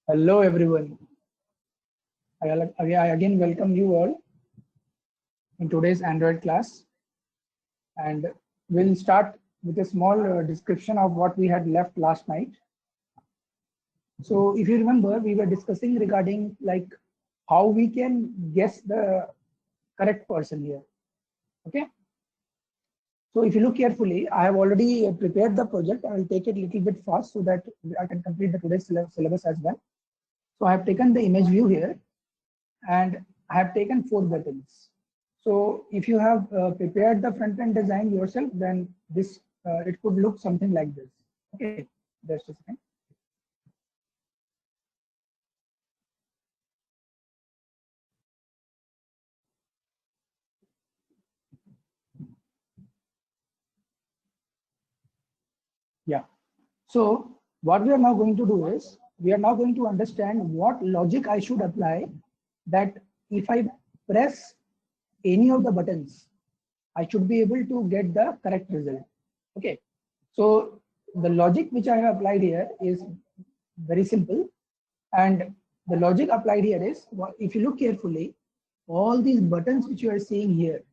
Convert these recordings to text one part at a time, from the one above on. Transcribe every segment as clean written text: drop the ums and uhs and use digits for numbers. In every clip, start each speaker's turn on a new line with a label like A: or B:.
A: Hello everyone. I again welcome you all in today's Android class, and we'll start with a small description of what we had left last night. So if you remember, we were discussing regarding like how we can guess the correct person here. Okay. So if you look carefully, I have already prepared the project. I will take it a little bit fast so that I can complete the today's syllabus as well. So I have taken the image view here, and I have taken 4 buttons. So if you have prepared the front end design yourself, then this it could look something like this. Okay, just a second. Yeah. So what we are now going to do is we are now going to understand what logic I should apply, that if I press any of the buttons, I should be able to get the correct result. Okay. So the logic which I have applied here is very simple. And the logic applied here is, if you look carefully, all these buttons which you are seeing here,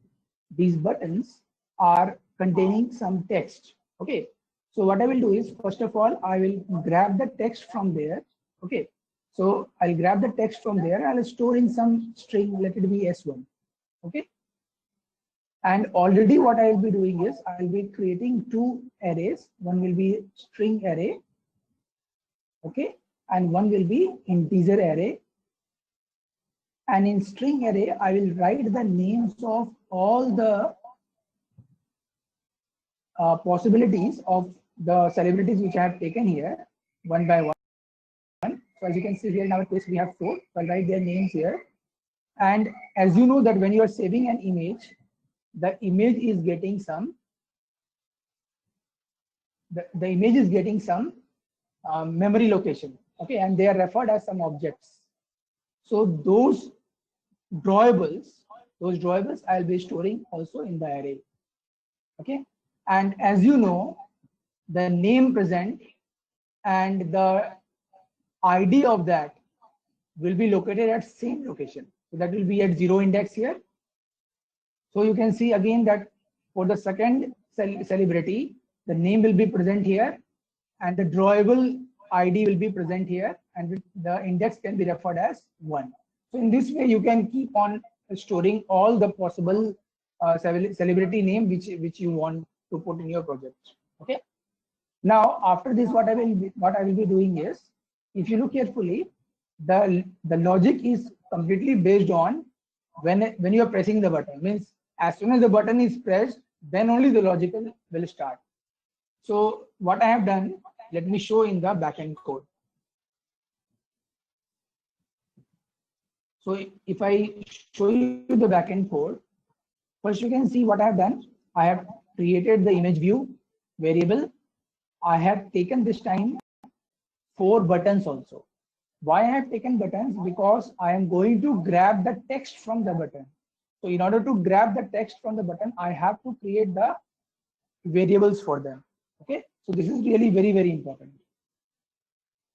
A: these buttons are containing some text. Okay. So what I will do is, first of all, I will grab the text from there. Okay. So I'll grab the text from there. I'll store in some string, let it be S1. Okay. And already what I will be doing is I will be creating 2 arrays. One will be string array. Okay. And one will be integer array. And in string array, I will write the names of all the possibilities of the celebrities which I have taken here one by one. So as you can see here in our case, we have 4. So I'll write their names here. And as you know that when you are saving an image, the image is getting some, the image is getting some memory location. Okay, and they are referred as some objects. So those drawables I'll be storing also in the array. Okay, and as you know, the name present and the ID of that will be located at same location. So that will be at 0 index here. So you can see again that for the second celebrity, the name will be present here and the drawable ID will be present here, and the index can be referred as 1. So in this way, you can keep on storing all the possible celebrity name which you want to put in your project. Okay. Now after this, what I will be doing is, if you look carefully, the logic is completely based on when you are pressing the button. Means as soon as the button is pressed, then only the logic will start. So what I have done, let me show in the backend code. So if I show you the backend code, first you can see what I have done. I have created the image view variable. I have taken this time 4 buttons also. Why I have taken buttons? Because I am going to grab the text from the button. So in order to grab the text from the button, I have to create the variables for them. Okay, so this is really very, very important.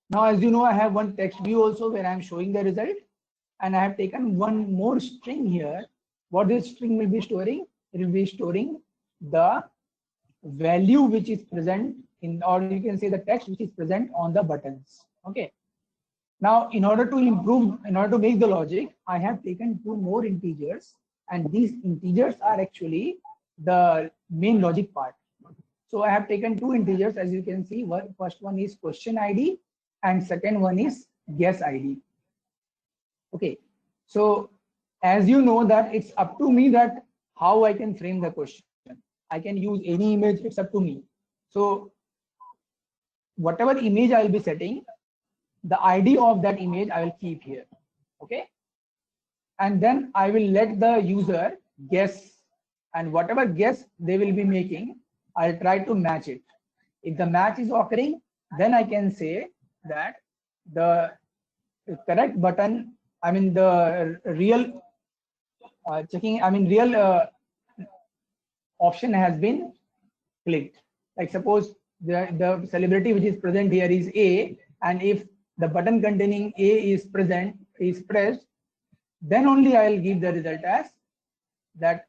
A: Now, as you know, I have one text view also where I am showing the result, and I have taken one more string here. What this string will be storing? It will be storing the value which is present in, or you can say the text which is present on the buttons. Okay. Now, in order to make the logic, I have taken 2 more integers, and these integers are actually the main logic part. So I have taken 2 integers, as you can see. First one is question ID, and second one is guess ID. Okay. So as you know that it's up to me that how I can frame the question. I can use any image, it's up to me. So whatever image I will be setting, the ID of that image I will keep here. Okay. And then I will let the user guess, and whatever guess they will be making, I'll try to match it. If the match is occurring, then I can say that the correct button, I mean the real real option has been clicked. Like suppose the celebrity which is present here is A, and if the button containing A is pressed, then only I will give the result as that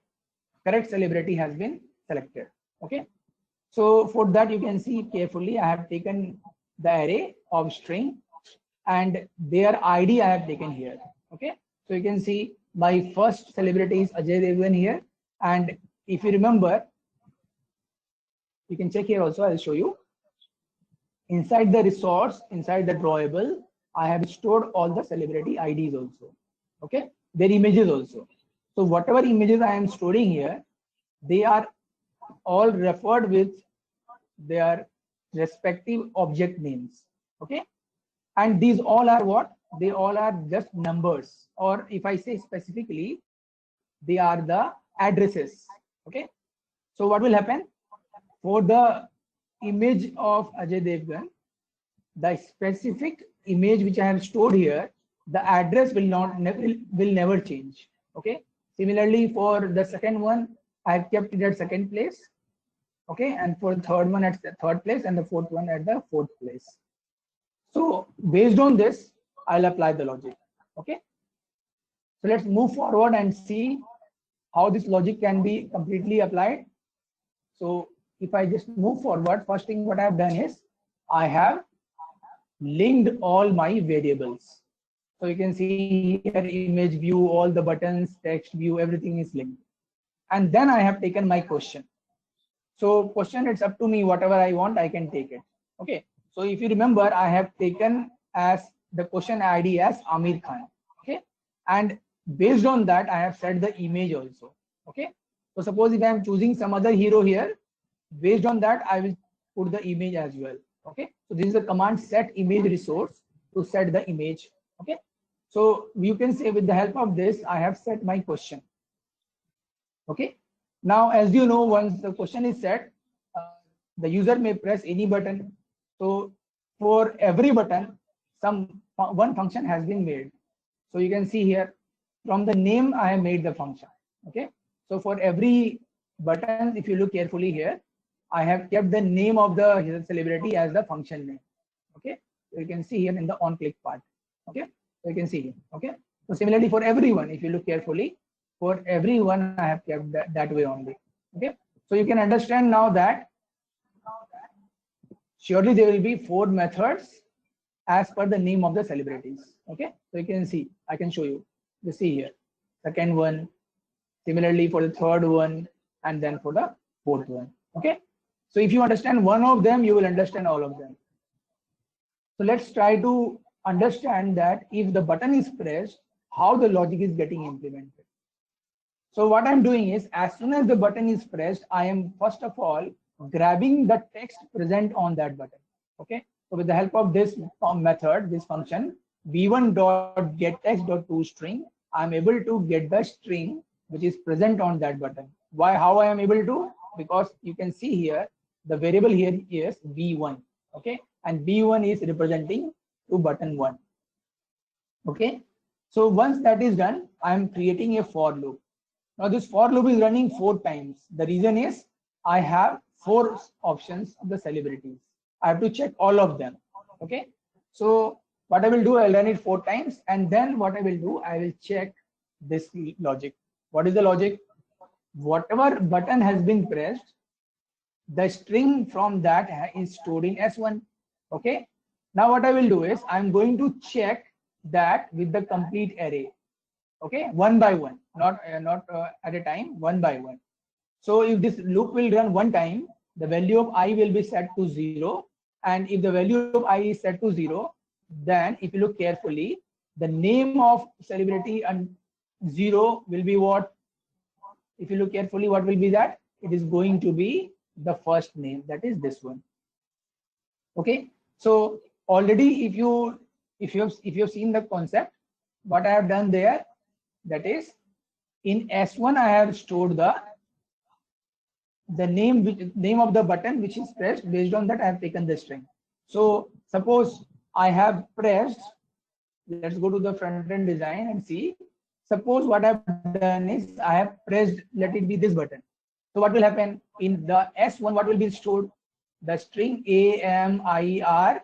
A: correct celebrity has been selected. Okay. So for that, you can see carefully, I have taken the array of string and their ID I have taken here. Okay. So you can see my first celebrity is Ajay Devgan here. And if you remember, you can check here also, I'll show you. Inside the resource, inside the drawable, I have stored all the celebrity IDs also. Okay. Their images also. So whatever images I am storing here, they are all referred with their respective object names. Okay. And these all are what? They all are just numbers, or if I say specifically, they are the addresses. Okay. So what will happen? For the image of Ajay Devgan, the specific image which I have stored here, the address will never change. Okay. Similarly, for the second one, I have kept it at second place. Okay. And for the third one at the third place, and the fourth one at the fourth place. So based on this, I'll apply the logic. Okay. So let's move forward and see how this logic can be completely applied. So if I just move forward, first thing what I have done is I have linked all my variables. So you can see here image view, all the buttons, text view, everything is linked. And then I have taken my question. So question, it's up to me, whatever I want, I can take it. Okay. So if you remember, I have taken as the question ID as Amir Khan. Okay. And based on that, I have set the image also. Okay. So suppose if I am choosing some other hero here, based on that, I will put the image as well. Okay. So this is the command set image resource to set the image. Okay. So you can say with the help of this, I have set my question. Okay. Now, as you know, once the question is set, the user may press any button. So for every button, one function has been made. So you can see here from the name, I have made the function. Okay. So for every button, if you look carefully here, I have kept the name of the celebrity as the function name. Okay. So you can see here in the on click part. Okay. So you can see here. Okay. So similarly for everyone, if you look carefully, for everyone, I have kept that way only. Okay. So you can understand now that surely there will be 4 methods as per the name of the celebrities. Okay. So you can see, I can show you. You see here, second one, similarly for the third one, and then for the fourth one. Okay. So if you understand one of them, you will understand all of them. So let's try to understand that if the button is pressed, how the logic is getting implemented. So what I'm doing is, as soon as the button is pressed, I am first of all grabbing the text present on that button. Okay. So with the help of this method, this function, v1.getText.toString, I'm able to get the string which is present on that button. Why? How I am able to? Because you can see here, the variable here is v1. Okay. And v1 is representing to button 1. Okay. So once that is done, I am creating a for loop. Now this for loop is running 4 times. The reason is I have 4 options of the celebrities. I have to check all of them. Okay. So what I will do, I'll run it 4 times, and then what I will do, I will check this logic. What is the logic? Whatever button has been pressed, the string from that is stored in S1. Okay. Now what I will do is I'm going to check that with the complete array. Okay, one by one, not at a time, one by one. So if this loop will run 1 time, the value of I will be set to 0. And if the value of I is set to 0, then if you look carefully, the name of celebrity and 0 will be what? If you look carefully, what will be that? It is going to be the first name, that is this one. Okay. So already if you have seen the concept, what I have done there, that is in S1 I have stored the name of the button which is pressed. Based on that I have taken the string. So suppose I have pressed, let's go to the front end design and see. Suppose what I've done is I have pressed, let it be this button. So what will happen in the S1, what will be stored? The string AMIR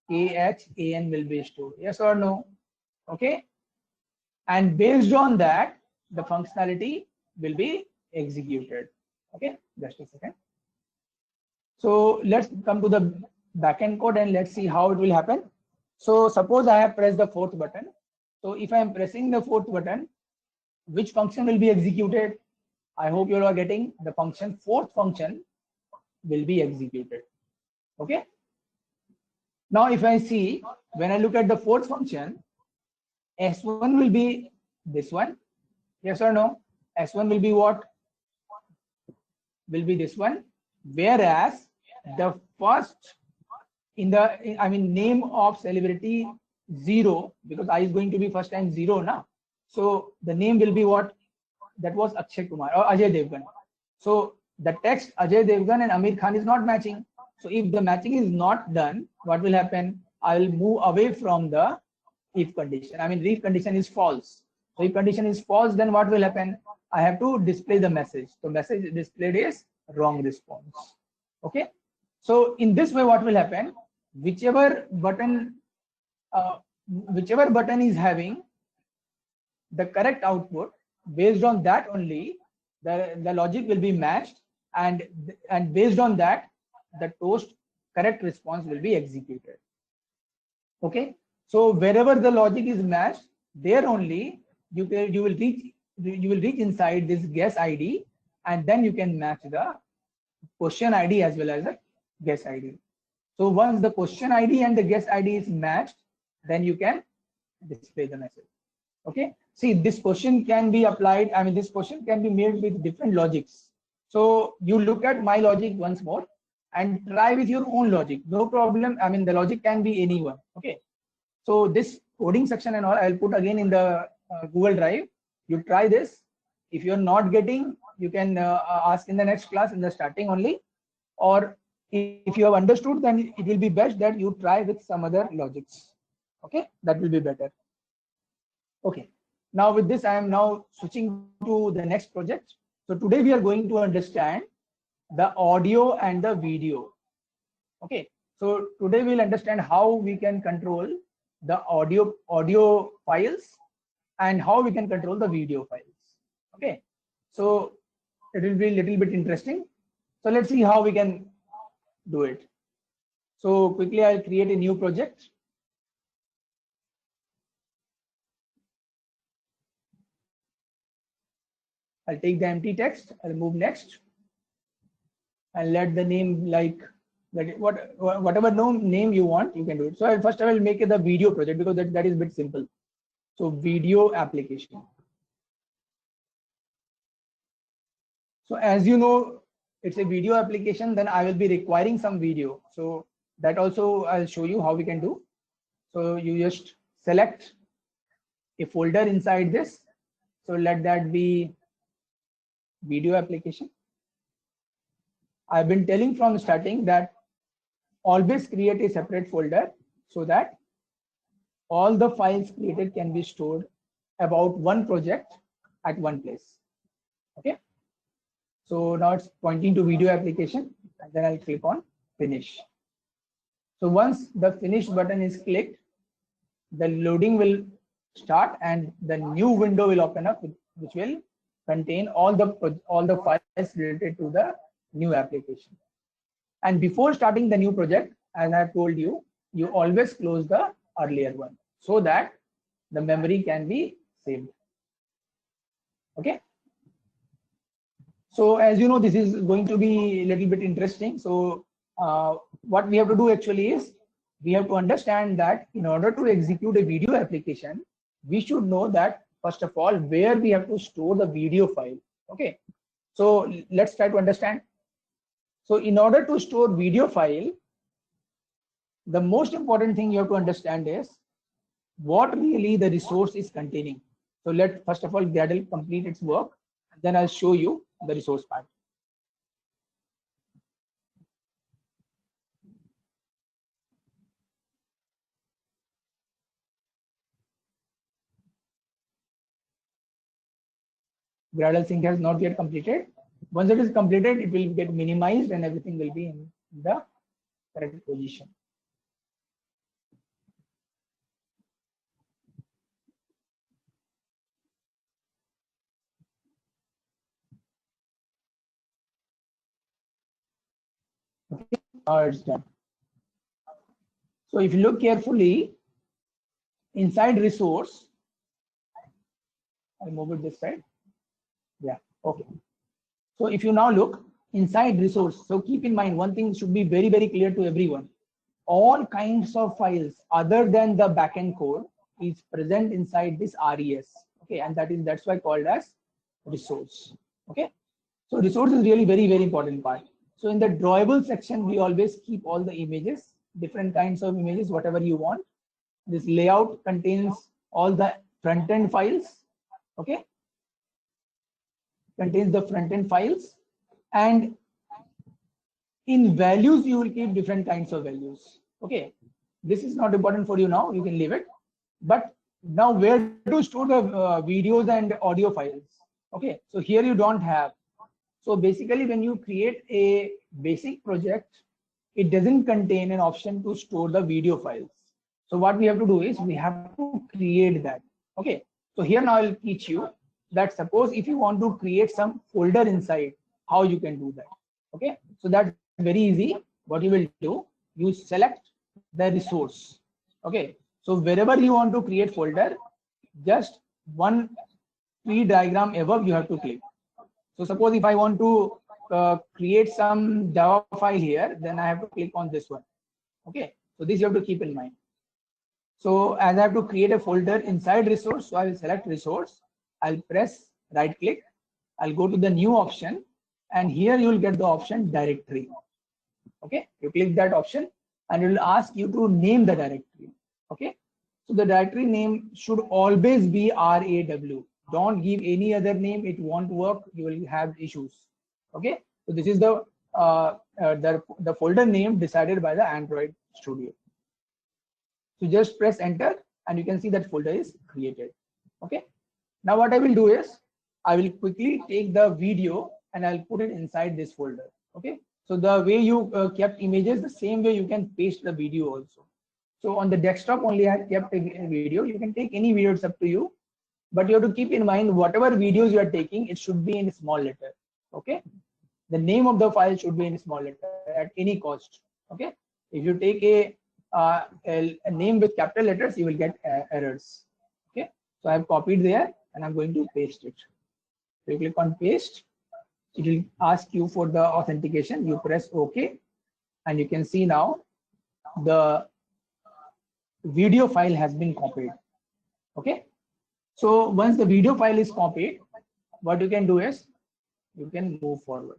A: KHAN will be stored. Yes or no? Okay. And based on that, the functionality will be executed. Okay, just a second. So let's come to the backend code and let's see how it will happen. So suppose I have pressed the fourth button. So if I am pressing the fourth button, which function will be executed? I hope you are getting the function, fourth function will be executed. Okay. Now if I see, when I look at the fourth function, S1 will be this one. Yes or no? S1 will be what? Will be this one. Whereas the first in the, I mean, name of celebrity 0, because I is going to be first time 0 now. So the name will be what? That was Akshay Kumar or Ajay Devgan. So the text Ajay Devgan and Amir Khan is not matching. So if the matching is not done, what will happen? I will move away from the if condition. I mean, if condition is false. So if condition is false, then what will happen? I have to display the message. So message displayed is wrong response. Okay. So in this way, what will happen? Whichever button is having the correct output, based on that only the logic will be matched, and based on that the toast correct response will be executed. Okay. So wherever the logic is matched, there only you will reach inside this guess ID, and then you can match the question ID as well as the guess ID. So once the question ID and the guess ID is matched, then you can display the message. Okay. See, this question can be applied. I mean, this question can be made with different logics. So you look at my logic once more and try with your own logic. No problem. I mean, the logic can be anyone. Okay. So this coding section and all, I'll put again in the Google Drive. You try this. If you're not getting, you can ask in the next class in the starting only. Or if you have understood, then it will be best that you try with some other logics. Okay, that will be better. Okay, now with this, I am now switching to the next project. So today we are going to understand the audio and the video. Okay, so today we'll understand how we can control the audio files and how we can control the video files. Okay, so it will be a little bit interesting. So let's see how we can do it. So quickly, I'll create a new project. I'll take the empty text. I'll move next and let the name like whatever name you want, you can do it. So I will make it the video project because that is a bit simple. So video application. So as you know, it's a video application, then I will be requiring some video. So that also I'll show you how we can do. So you just select a folder inside this. So let that be video application. I've been telling from starting that always create a separate folder so that all the files created can be stored about one project at one place. Okay. So now it's pointing to video application, and then I'll click on finish. So once the finish button is clicked, the loading will start and the new window will open up, which will contain all the files related to the new application. And before starting the new project, as I have told you, you always close the earlier one so that the memory can be saved. Okay. So as you know, this is going to be a little bit interesting. So what we have to do actually is we have to understand that in order to execute a video application, we should know that first of all where we have to store the video file. Okay. So let's try to understand. So in order to store video file, the most important thing you have to understand is what really the resource is containing. So let first of all Gradle complete its work, and then I'll show you the resource part. Gradle sync has not yet completed. Once it is completed, it will get minimized and everything will be in the correct position. It's done. So if you look carefully inside resource, I'll move it this side. Yeah, okay. So if you now look inside resource, so keep in mind one thing should be very, very clear to everyone. All kinds of files other than the backend code is present inside this res. Okay, and that's why called as resource. Okay, so resource is really very, very important part. So in the drawable section, we always keep all the images, different kinds of images, whatever you want. This layout contains all the front end files. Okay, contains the front end files, and in values you will keep different kinds of values. Okay, this is not important for you now, you can leave it. But now where to store the videos and audio files? Okay, so here you don't have. So basically when you create a basic project, it doesn't contain an option to store the video files. So what we have to do is we have to create that. Okay, so here now I'll teach you that suppose if you want to create some folder inside, how you can do that. Okay, so that's very easy. What you will do, you select the resource. Okay, so wherever you want to create folder, just one tree diagram above you have to click. So suppose if I want to create some Java file here, then I have to click on this one. Okay, so this you have to keep in mind. So as I have to create a folder inside resource, so I will select resource. I'll press right click. I'll go to the new option, and here you will get the option directory. Okay, you click that option and it will ask you to name the directory. Okay, so the directory name should always be RAW. Don't give any other name, it won't work, you will have issues. Okay, so this is the folder name decided by the Android Studio. So just press enter and you can see that folder is created. Okay, now what I will do is I will quickly take the video and I'll put it inside this folder. Okay, so the way you kept images, the same way you can paste the video also. So on the desktop only I kept a video. You can take any video, it's up to you. But you have to keep in mind whatever videos you are taking, it should be in small letter. Okay, the name of the file should be in small letter at any cost. Okay, if you take a name with capital letters, you will get errors. Okay, so I have copied there and I'm going to paste it. So you click on paste, it will ask you for the authentication. You press OK, and you can see now the video file has been copied. Okay, so once the video file is copied, what you can do is you can move forward.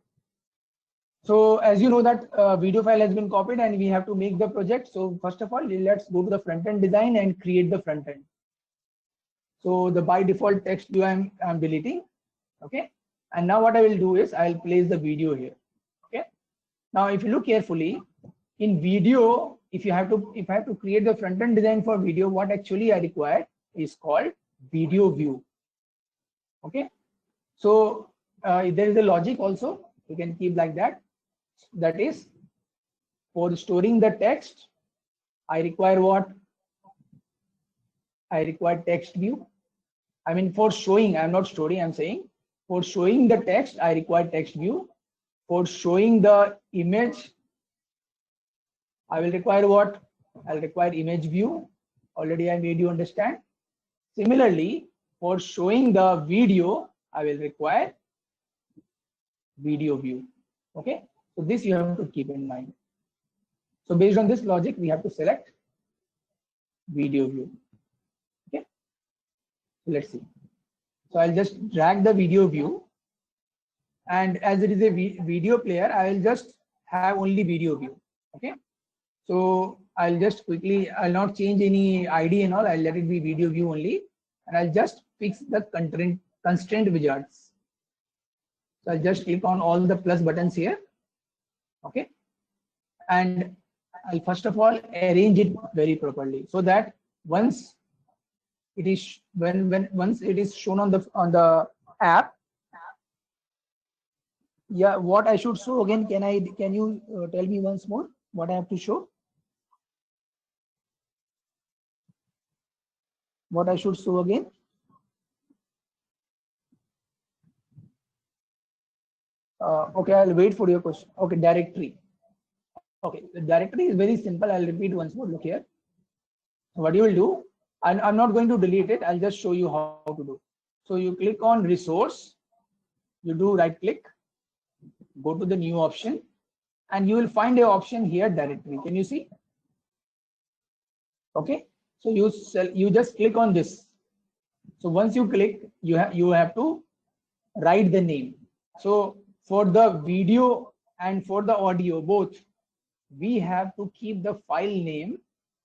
A: So as you know that video file has been copied and we have to make the project. So first of all, let's go to the front end design and create the front end. So the by default text view I'm deleting. Okay, and now what I will do is I'll place the video here. Okay, now if you look carefully in video, if I have to create the front end design for video, what actually I require is called video view. Okay, so there is a logic also, you can keep like that. That is, for storing the text, I require what? I require text view. I mean, for showing, I'm not storing, I'm saying for showing the text, I require text view. For showing the image, I will require what? I'll require image view. Already I made you understand. Similarly, for showing the video, I will require video view. Okay, so this you have to keep in mind. So based on this logic, we have to select video view. Okay, so let's see. So I'll just drag the video view, and as it is a video player, I will just have only video view. Okay, so I'll just quickly, I'll not change any ID and all, I'll let it be video view only, and I'll just fix the constraint wizards. So I'll just click on all the plus buttons here. Okay, and I'll first of all arrange it very properly so that once it is once it is shown on the app. Yeah, what I should show again? Can you tell me once more what I have to show? What I should show again? Okay, I'll wait for your question. Okay, directory. Okay, the directory is very simple. I'll repeat once more. Look here. What you will do, I'm not going to delete it. I'll just show you how to do. So you click on resource, you do right click, go to the new option, and you will find a option here, directory. Can you see? Okay, so you just click on this. So once you click, you have to write the name. So for the video and for the audio both, we have to keep the file name,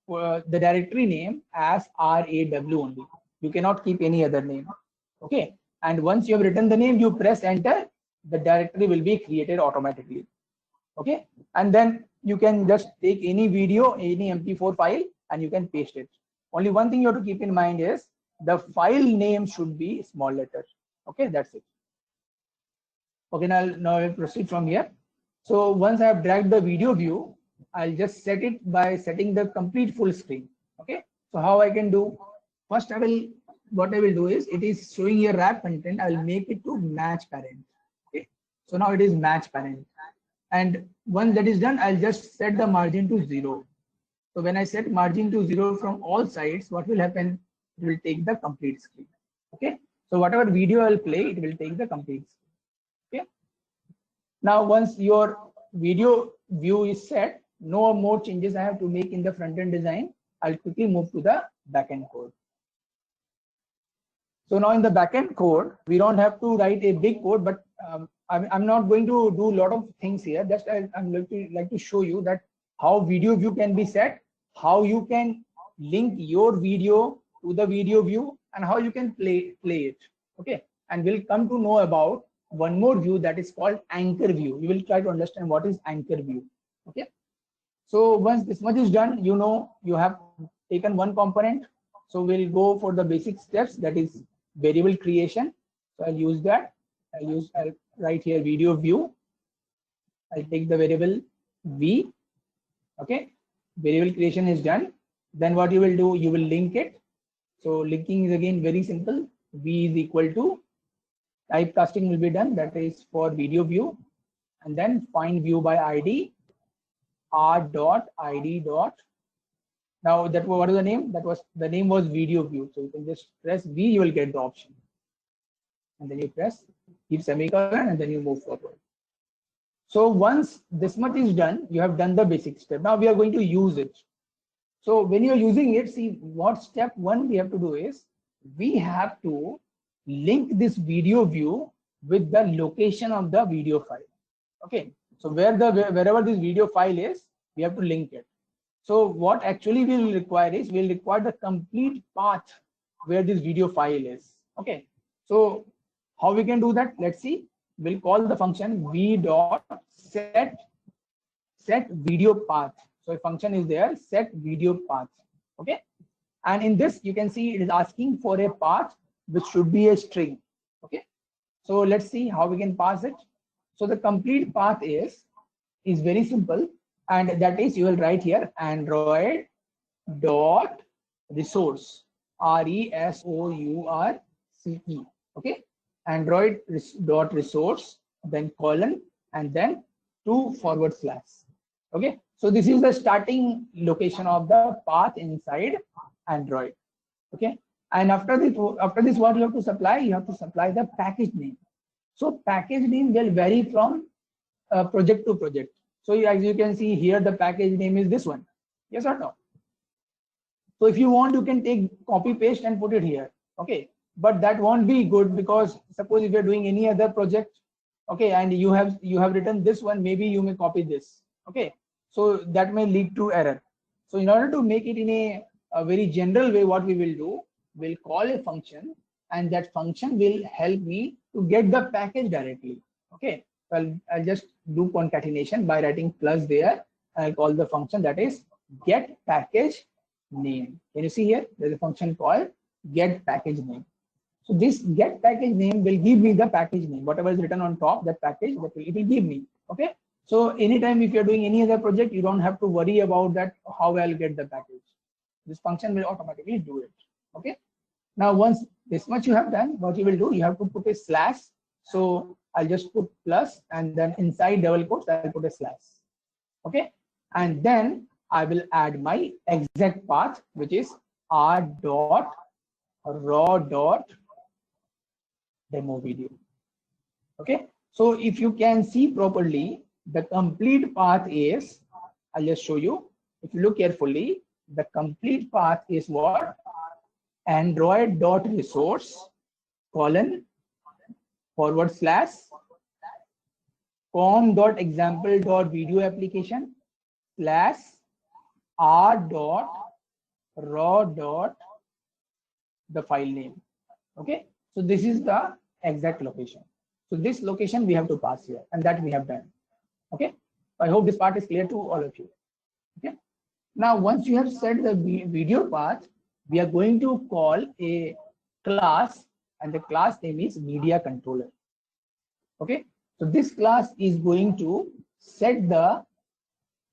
A: the directory name as RAW only. You cannot keep any other name. Okay, and once you have written the name, you press enter, the directory will be created automatically. Okay, and then you can just take any video, any MP4 file, and you can paste it. Only one thing you have to keep in mind is the file name should be small letter. Okay, that's it. Okay, now I'll proceed from here. So once I have dragged the video view, I'll just set it by setting the complete full screen. Okay, so how I can do? First, what I will do is, it is showing here wrap content. I will make it to match parent. Okay, so now it is match parent. And once that is done, I'll just set the margin to 0. So when I set margin to 0 from all sides, what will happen? It will take the complete screen. Okay, so whatever video I'll play, it will take the complete screen. Okay, now once your video view is set, no more changes I have to make in the front end design. I'll quickly move to the backend code. So now in the backend code, we don't have to write a big code, but I'm not going to do a lot of things here. Just I'm like to show you that how video view can be set, how you can link your video to the video view, and how you can play it. Okay, and we'll come to know about one more view that is called anchor view. We will try to understand what is anchor view. Okay, so once this much is done, you know you have taken one component. So we'll go for the basic steps, that is variable creation. So I'll use that. I'll write here video view. I'll take the variable v. Okay, variable creation is done. Then what you will do, you will link it. So linking is again very simple. V is equal to, typecasting will be done, that is for video view, and then find view by ID, r.id. Now that what is the name? The name was video view. So you can just press V, you will get the option, and then you press keep semicolon, and then you move forward. So once this much is done, you have done the basic step. Now we are going to use it. So when you're using it, see what step one we have to do is, we have to link this video view with the location of the video file. Okay, so wherever this video file is, we have to link it. So what actually we will require is, we'll require the complete path where this video file is. Okay, so how we can do that? Let's see. We'll call the function v.set video path. So a function is there, set video path. Okay, and in this you can see it is asking for a path which should be a string. Okay, so let's see how we can pass it. So the complete path is very simple, and that is, you will write here Android dot resource, resource. Okay, Android dot resource, then colon, and then 2/. Okay, so this is the starting location of the path inside Android. Okay, and after this what you have to supply? You have to supply the package name. So package name will vary from project to project. So as you can see here, the package name is this one. Yes or no? So if you want, you can take copy paste and put it here. Okay, but that won't be good, because suppose if you're doing any other project, okay, and you have written this one, maybe you may copy this. Okay, so that may lead to error. So in order to make it in a very general way, what we will do, we'll call a function, and that function will help me to get the package directly. Okay, so I'll just do concatenation by writing plus there. I'll call the function that is get package name. Can you see here? There's a function called get package name. So this get package name will give me the package name. Whatever is written on top, that package, it will give me. Okay. So anytime if you're doing any other project, you don't have to worry about that, how I'll get the package. This function will automatically do it. Okay. Now once this much you have done, what you will do, you have to put a slash. So I'll just put plus, and then inside double quotes I'll put a slash. Okay. and then I will add my exact path, which is r.raw.demo video. Okay, so if you can see properly, the complete path is, I'll just show you. If you look carefully, the complete path is what? Android.resource colon /com.example.video application / r.raw. the file name. Okay, so this is the exact location. So this location we have to pass here, and that we have done. Okay, I hope this part is clear to all of you. Okay, now once you have set the video path, we are going to call a class, and the class name is media controller. Okay, so this class is going to set the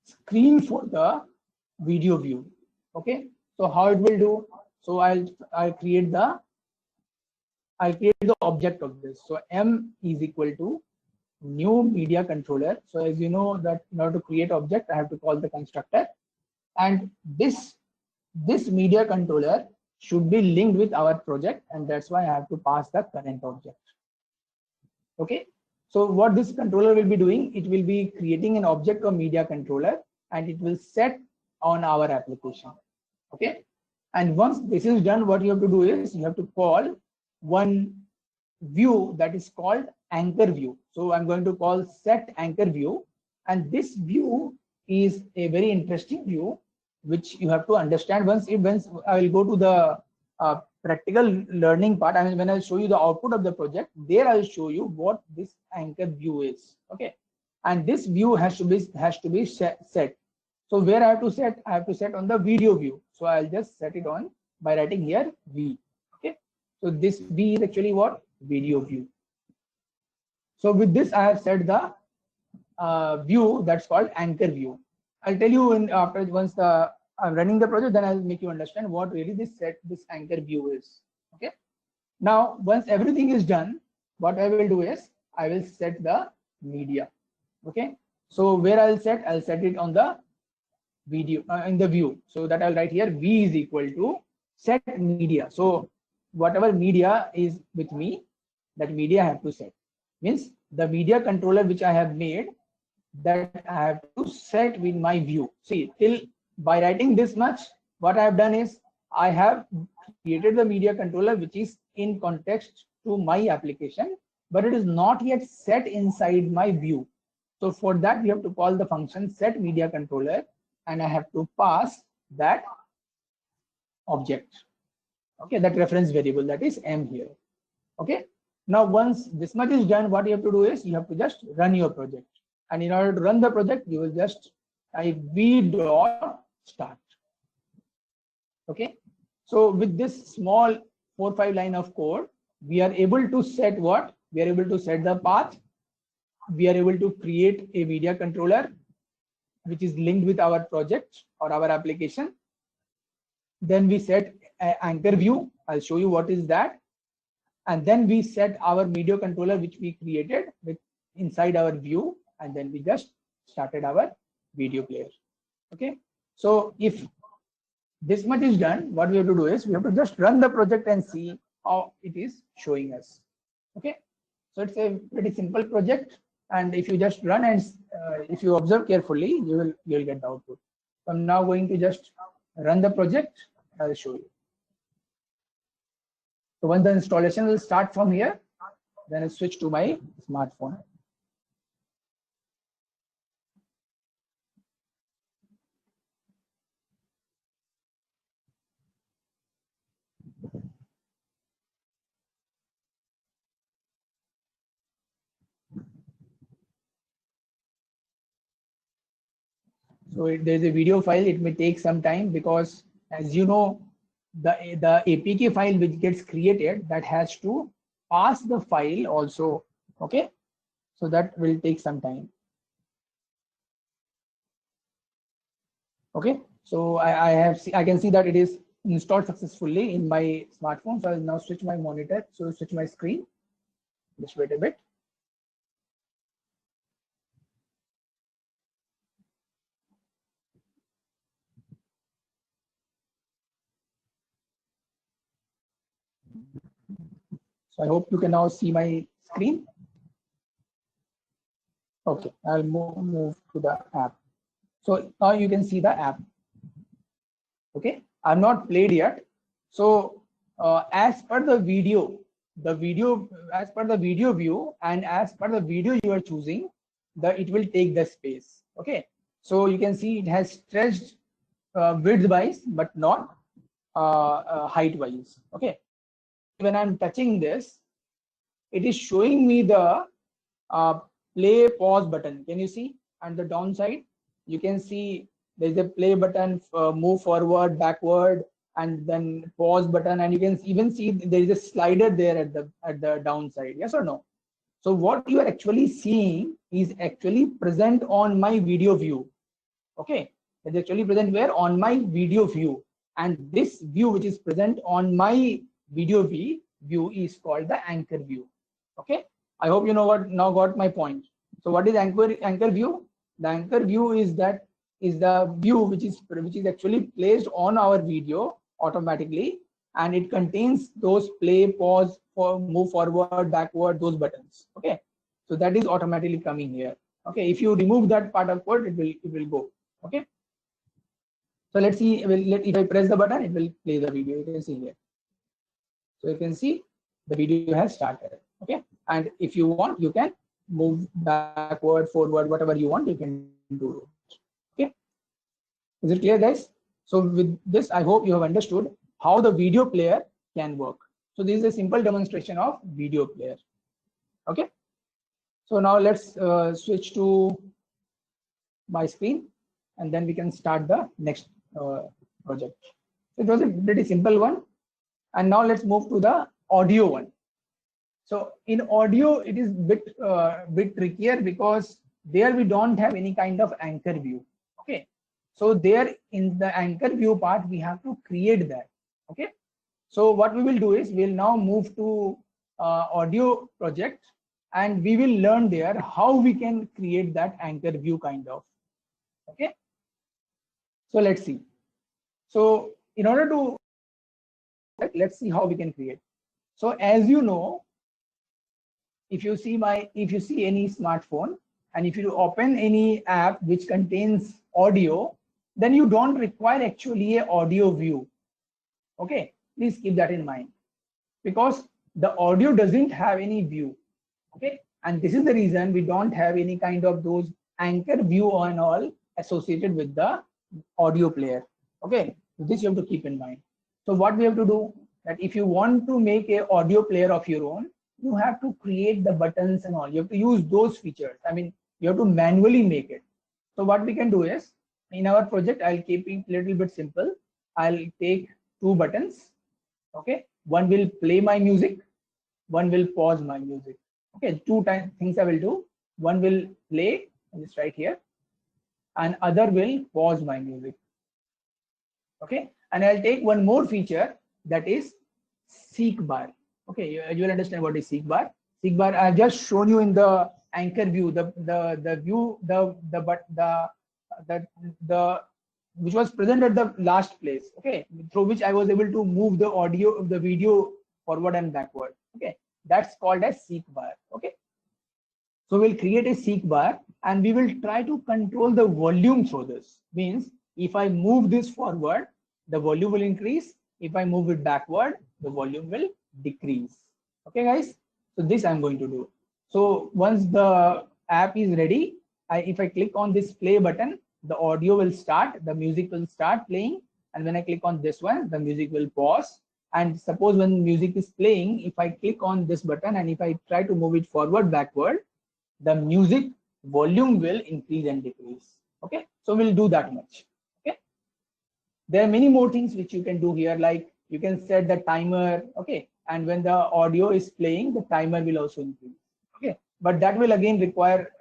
A: screen for the video view. Okay, so how it will do? So I'll create the object of this. So m is equal to new media controller. So as you know that in order to create object, I have to call the constructor, and this media controller should be linked with our project, and that's why I have to pass the current object. Okay, so what this controller will be doing, it will be creating an object of media controller, and it will set on our application. Okay, and once this is done, what you have to do is you have to call one view that is called anchor view. So I'm going to call set anchor view, and this view is a very interesting view which you have to understand. Once I will go to the practical learning part, I mean when I show you the output of the project, there I will show you what this anchor view is. Okay, and this view has to be set. So where I have to set? I have to set on the video view. So I'll just set it on by writing here V. Okay, so this V is actually what? Video view. So with this I have set the view that's called anchor view. I'll tell you after once I'm running the project, then I'll make you understand what really this anchor view is. Okay, now once everything is done, what I will do is I will set the media. Okay, so where I'll set it on the video in the view. So that I'll write here V is equal to set media. So whatever media is with me, that media I have to set. Means the media controller which I have made, that I have to set with my view. See, till by writing this much, what I have done is I have created the media controller which is in context to my application, but it is not yet set inside my view. So for that we have to call the function set media controller, and I have to pass that object. Okay, that reference variable, that is m here. Okay, now once this much is done, what you have to do is you have to just run your project. And in order to run the project, you will just type v.start. Okay, so with this small 4-5 line of code, we are able to set what? We are able to set the path. We are able to create a media controller which is linked with our project or our application. Then we set an anchor view. I'll show you what is that. And then we set our media controller which we created with inside our view, and then we just started our video player. Okay, so if this much is done, what we have to do is we have to just run the project and see how it is showing us. Okay, so it's a pretty simple project, and if you just run and if you observe carefully, you'll get the output. So I'm now going to just run the project. I'll show you. So once the installation will start from here, then I'll switch to my smartphone. So there's a video file. It may take some time because, as you know, the APK file which gets created, that has to pass the file also. Okay, so that will take some time. Okay, so I can see that it is installed successfully in my smartphone. So I'll now switch my monitor. So switch my screen. Just wait a bit. So I hope you can now see my screen. Okay, I'll move to the app. So now you can see the app. Okay, I've not played yet. So as per the video as per the video view and as per the video you are choosing, it will take the space. Okay, so you can see it has stretched width wise but not height wise. Okay, when I'm touching this, it is showing me the play pause button. Can you see? And the downside, you can see there's a play button, move forward, backward, and then pause button, and you can even see there is a slider there at the downside. Yes or no? So what you are actually seeing is actually present on my video view. Okay, it's actually present where? On my video view, and this view which is present on my video view is called the anchor view. Okay, I hope you know what now got my point. So what is anchor view? The anchor view is the view which is actually placed on our video automatically, and it contains those play, pause, for move forward, backward, those buttons. Okay, so that is automatically coming here. Okay, if you remove that part of code, it will go. Okay, so let's see. If I press the button, it will play the video. You can see here. So you can see the video has started. Okay, and if you want, you can move backward, forward, whatever you want, you can do it. Okay, is it clear, guys? So with this, I hope you have understood how the video player can work. So this is a simple demonstration of video player. Okay, so now let's switch to my screen, and then we can start the next project. It was a pretty simple one, and now let's move to the audio one. So in audio, it is bit trickier because there we don't have any kind of anchor view. Okay, so there in the anchor view part, we have to create that. Okay, so what we will do is we'll now move to audio project, and we will learn there how we can create that anchor view kind of. Okay, so let's see. So in order to, let's see how we can create. So as you know, if you see any smartphone, and if you open any app which contains audio, then you don't require actually a audio view. Okay, please keep that in mind, because the audio doesn't have any view. Okay, and this is the reason we don't have any kind of those anchor view and all associated with the audio player. Okay, so this you have to keep in mind. So what we have to do, that if you want to make a audio player of your own, you have to create the buttons and all. You have to use those features. I mean, you have to manually make it. So what we can do is, in our project, I'll keep it a little bit simple. I'll take two buttons. Okay, one will play my music, one will pause my music. Okay, two things I will do. One will play, just right here, and other will pause my music. Okay, and I'll take one more feature, that is seek bar. Okay, you will understand what is seek bar. Seek bar I've just shown you in the anchor view, the view, the which was present at the last place. Okay, through which I was able to move the audio of the video forward and backward. Okay, that's called as seek bar. Okay, so we'll create a seek bar, and we will try to control the volume through this. Means if I move this forward, the volume will increase. If I move it backward, the volume will decrease. Okay, guys, so this I'm going to do. So once the app is ready, if I click on this play button, the audio will start, the music will start playing, and when I click on this one, the music will pause. And suppose when music is playing, if I click on this button and if I try to move it forward, backward, the music volume will increase and decrease. Okay, so we'll do that much. Okay, there are many more things which you can do here, like you can set the timer. Okay, and when the audio is playing, the timer will also increase. Okay, but that will again require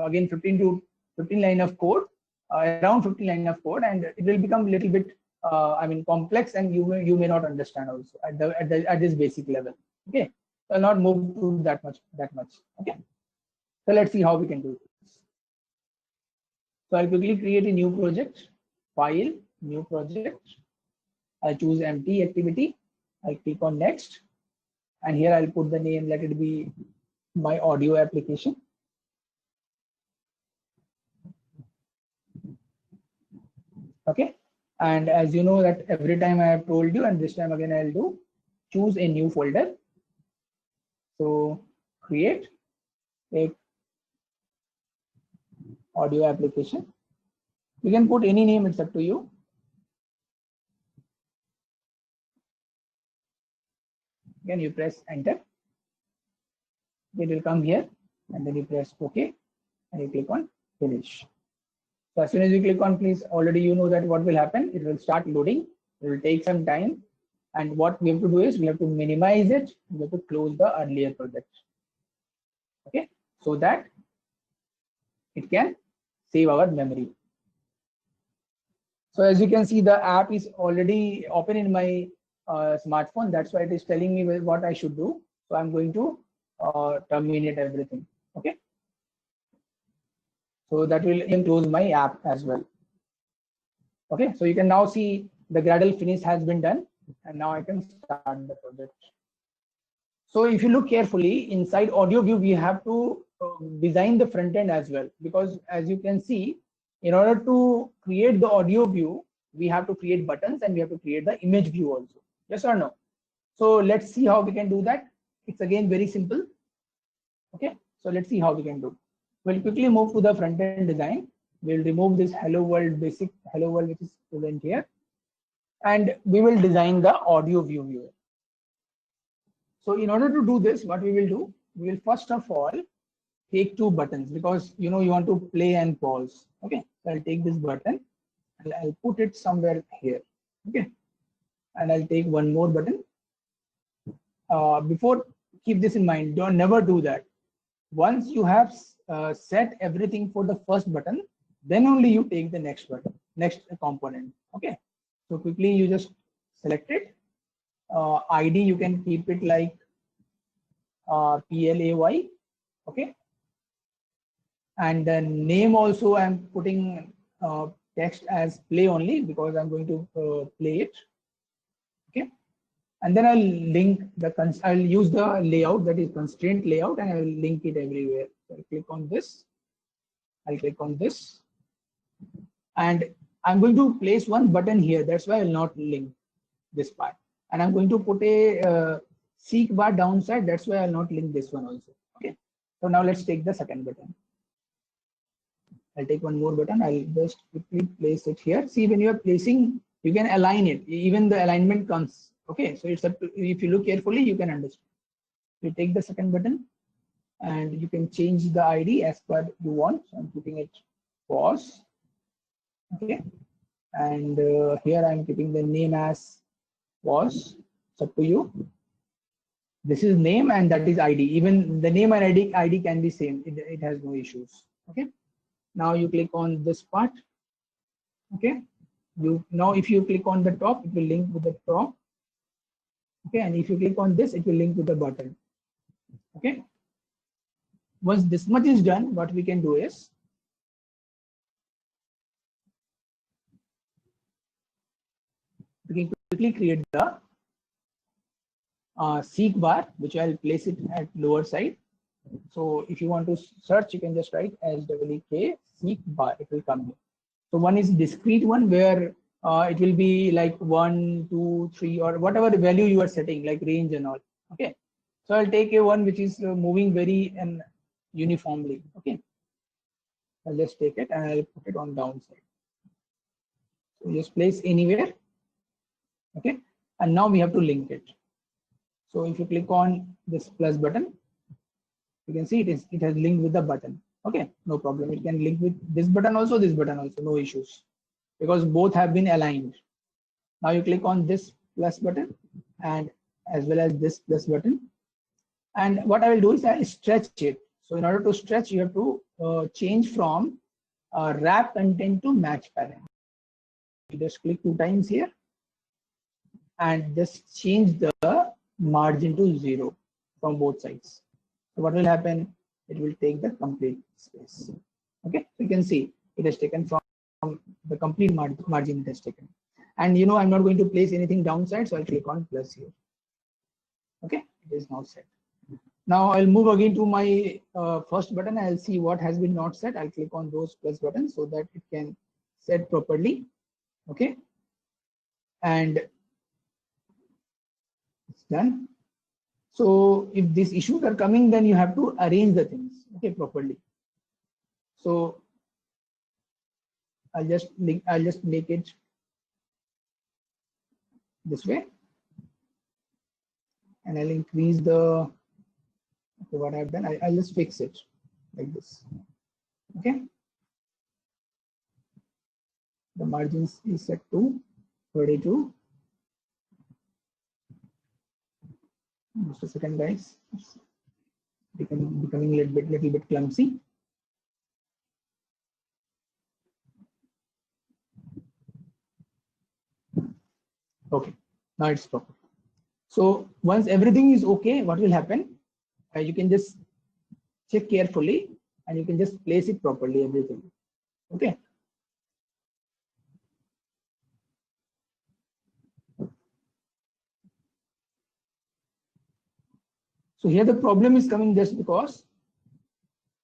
A: again 15 line of code, around 15 line of code, and it will become a little bit complex, and you may not understand also at this basic level. Okay, so I'll not move to that much. Okay, so let's see how we can do this. So I'll quickly create a new project, file, new project. I'll choose empty activity. I'll click on next, and here I'll put the name, let it be my audio application. Okay, and as you know that every time I have told you, and this time again I'll do, choose a new folder. So create a audio application. You can put any name, it's up to you. Again you press enter. It will come here, and then you press OK, and you click on finish. So as soon as you click on, please, already you know that what will happen, it will start loading. It will take some time, and what we have to do is we have to minimize it. We have to close the earlier project, okay, so that it can save our memory. So as you can see, the app is already open in my smartphone. That's why it is telling me what I should do. So I'm going to terminate everything. Okay. So that will even close my app as well. Okay. So you can now see the Gradle finish has been done, and now I can start the project. So if you look carefully inside audio view, we have to design the front end as well, because as you can see, in order to create the audio view, we have to create buttons and we have to create the image view also. Yes or no? So let's see how we can do that. It's again very simple. Okay, so let's see how we can do. We'll quickly move to the front end design. We'll remove this hello world, basic hello world, which is present here, and we will design the audio view here. So in order to do this, what we will do, we will first of all take two buttons, because you know you want to play and pause. Okay, so I'll take this button and I'll put it somewhere here. Okay, and I'll take one more button. Before, keep this in mind, don't never do that. Once you have set everything for the first button, then only you take the next button, next component. Okay, so quickly you just select it. ID, you can keep it like PLAY. Okay, and then name also I'm putting text as play only, because I'm going to play it. Okay, and then I'll link the I'll use the layout, that is constraint layout, and I will link it everywhere. So I'll click on this, I'll click on this, and I'm going to place one button here. That's why I'll not link this part, and I'm going to put a seek bar downside. That's why I'll not link this one also. Okay, so now let's take the second button. I'll take one more button. I'll just quickly place it here. See, when you are placing, you can align it. Even the alignment comes. Okay, so it's up to, if you look carefully, you can understand. You take the second button, and you can change the ID as per you want. So I'm putting it pause. Okay, and here I'm keeping the name as pause. It's up to you. This is name and that is ID. Even the name and ID can be same. It has no issues. Okay. Now you click on this part. Okay. Now if you click on the top, it will link with the top. Okay. And if you click on this, it will link with the button. Okay. Once this much is done, what we can do is we can quickly create the seek bar, which I'll place it at lower side. So if you want to search, you can just write SWK seek bar, it will come here. So one is discrete one, where it will be like 1, 2, 3, or whatever the value you are setting, like range and all. Okay, so I'll take a one which is moving very and uniformly. Okay, I'll just take it and I'll put it on downside. So just place anywhere. Okay, and now we have to link it. So if you click on this plus button, you can see it has linked with the button. Okay, no problem. It can link with this button also, no issues, because both have been aligned. Now you click on this plus button and as well as this plus button. And what I will do is I'll stretch it. So in order to stretch, you have to change from wrap content to match parent. You just click 2 times here and just change the margin to 0 from both sides. So what will happen? It will take the complete space. Okay, so you can see it has taken from the complete margin it has taken. And you know, I'm not going to place anything downside, so I'll click on plus here. Okay, it is not set. Now I'll move again to my first button. I'll see what has been not set. I'll click on those plus buttons so that it can set properly. Okay, and it's done. So if these issues are coming, then you have to arrange the things, okay, properly. So I'll just make it this way, and I'll increase the, okay, what I've done, I'll just fix it like this. Okay, the margins is set to 32. Just a second, guys. It's becoming a little bit clumsy. Okay, now it's proper. So once everything is okay, what will happen? You can just check carefully, and you can just place it properly, everything. Okay. So here the problem is coming just because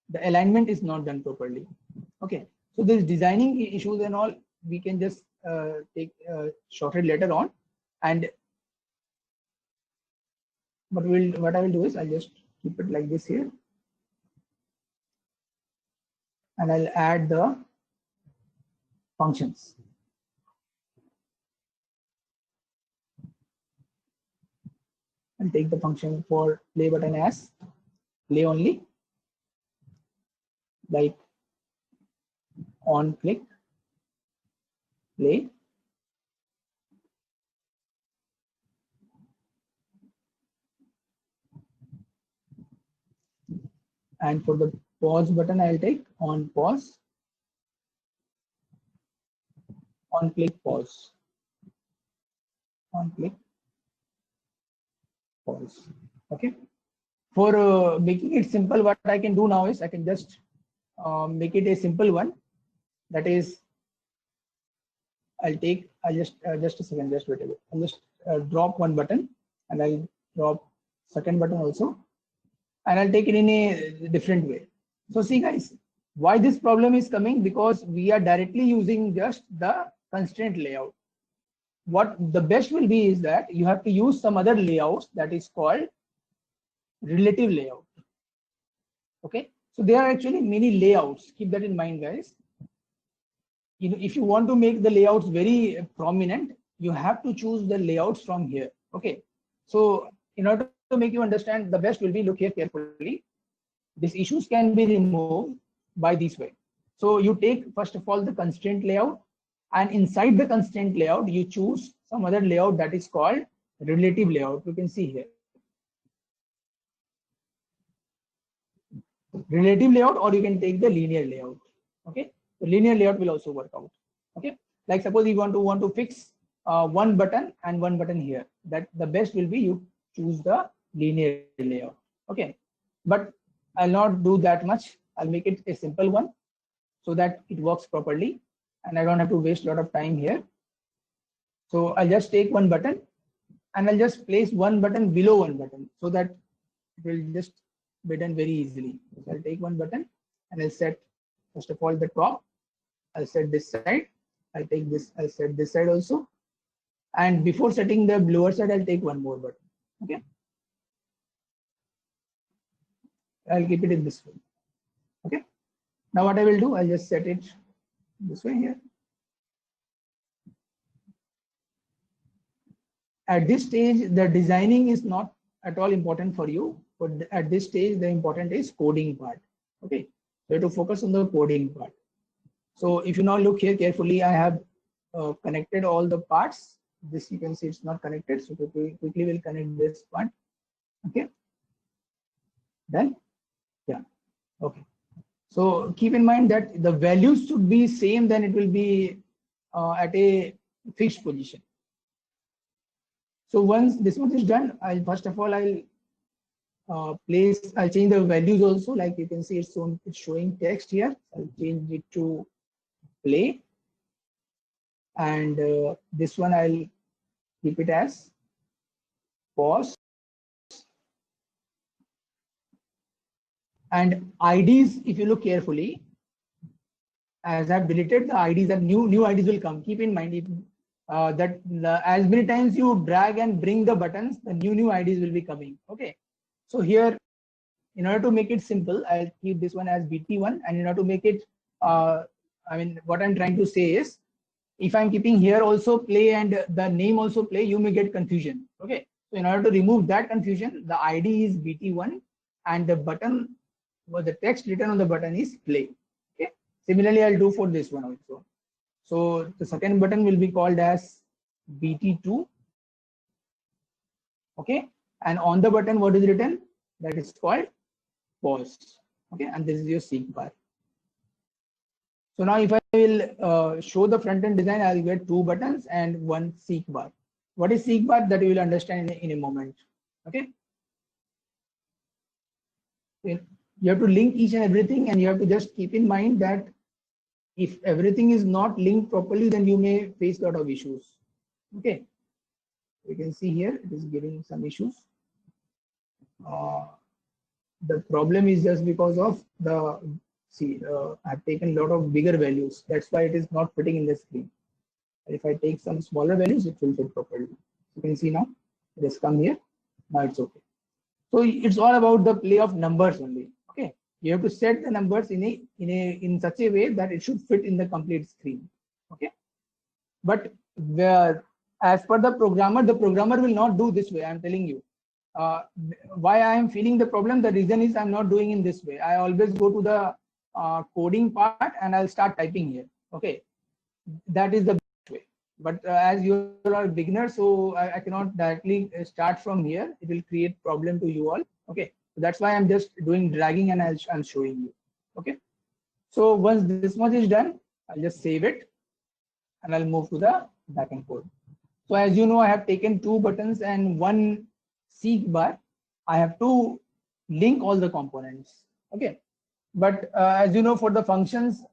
A: the alignment is not done properly. Okay. So there's designing issues and all. We can just take shorted later on, and what I will do is I'll just keep it like this here, and I'll add the functions. And take the function for play button as play only, like on click, play. And for the pause button, I'll take on pause, on click pause, on click pause. Okay. For making it simple, what I can do now is I can just make it a simple one. That is, I'll just a second, just wait a bit. I'll just drop one button, and I'll drop second button also, and I'll take it in a different way. So see, guys, why this problem is coming? Because we are directly using just the constraint layout. What the best will be is that you have to use some other layouts that is called relative layout. Okay, so there are actually many layouts. Keep that in mind, guys. You know, if you want to make the layouts very prominent, you have to choose the layouts from here. Okay, so in order to make you understand, the best will be look here carefully. These issues can be removed by this way. So you take first of all the constraint layout, and inside the constraint layout you choose some other layout that is called relative layout. You can see here relative layout, or you can take the linear layout. Okay, the linear layout will also work out. Okay, like suppose you want to fix one button and one button here, that the best will be you choose the linear layout. Okay, but I'll not do that much. I'll make it a simple one so that it works properly and I don't have to waste a lot of time here. So I'll just take one button and I'll just place one button below one button so that it will just be done very easily. So I'll take one button and I'll set first of all the top. I'll set this side. I'll take this. I'll set this side also. And before setting the lower side, I'll take one more button. Okay. I'll keep it in this way. Okay. Now what I will do, I'll just set it this way here. At this stage, the designing is not at all important for you, but at this stage, the important is coding part. Okay. So you have to focus on the coding part. So if you now look here carefully, I have connected all the parts. This you can see it's not connected. So quickly we'll connect this part. Okay. Done. Yeah. Okay. So keep in mind that the values should be same, then it will be at a fixed position. So once this one is done, I'll first of all I'll change the values also. Like you can see, it's showing text here. I'll change it to play, and this one I'll keep it as pause, And IDs, if you look carefully, as I've deleted the IDs, and new IDs will come. Keep in mind, if, as many times you drag and bring the buttons, the new IDs will be coming. Okay. So here, in order to make it simple, I'll keep this one as BT1, and in order to make it, I mean, what I'm trying to say is, if I'm keeping here also play and the name also play, you may get confusion. Okay. So in order to remove that confusion, the ID is BT1 and the button, or the text written on the button is play. Okay. Similarly, I'll do for this one also. So the second button will be called as BT2. Okay. And on the button, what is written? That is called pause. Okay. And this is your seek bar. So now if I will show the front end design, I'll get 2 buttons and 1 seek bar. What is seek bar? That you will understand in a moment. Okay. You have to link each and everything, and you have to just keep in mind that if everything is not linked properly, then you may face a lot of issues. Okay. You can see here it is giving some issues. The problem is just because of the I've taken a lot of bigger values. That's why it is not fitting in the screen. If I take some smaller values, it will fit properly. You can see now it has come here. Now it's okay. So it's all about the play of numbers only. Okay, you have to set the numbers in such a way that it should fit in the complete screen. Okay, but as per the programmer will not do this way. I'm telling you. Why I am feeling the problem? The reason is I'm not doing in this way. I always go to the coding part and I'll start typing here. Okay, that is the best way. But as you are a beginner, so I cannot directly start from here. It will create problem to you all. Okay, so that's why I'm just doing dragging and I'm showing you. Okay, so once this much is done, I'll just save it and I'll move to the backend code. So as you know, I have taken 2 buttons and 1 seek bar. I have to link all the components. Okay, but as you know, for the functions,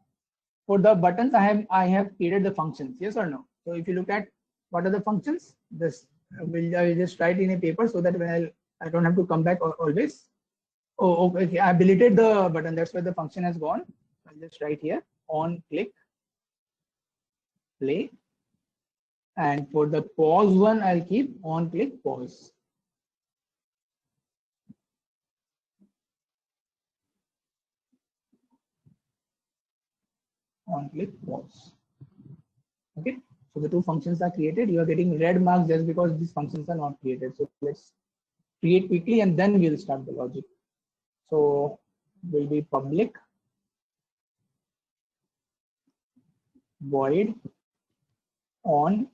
A: for the buttons, I have created the functions. Yes or no? So if you look at what are the functions, this I will just write in a paper so that when I don't have to come back always. Oh, okay. I deleted the button. That's why the function has gone. I'll just write here on click play. And for the pause one, I'll keep on click pause. On click pause. Okay, so the 2 functions are created. You are getting red marks just because these functions are not created. So let's create quickly and then we'll start the logic. So will be public void on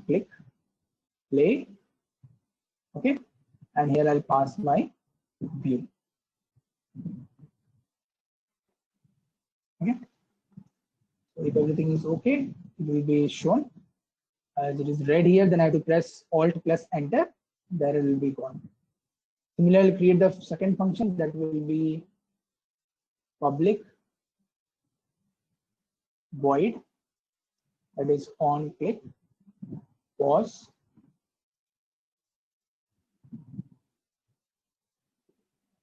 A: click play. Okay, and here I'll pass my view. Okay, so if everything is okay, it will be shown. As it is red here, then I have to press Alt plus Enter. There it will be gone. Similarly, create the second function that will be public void, that is on click pause.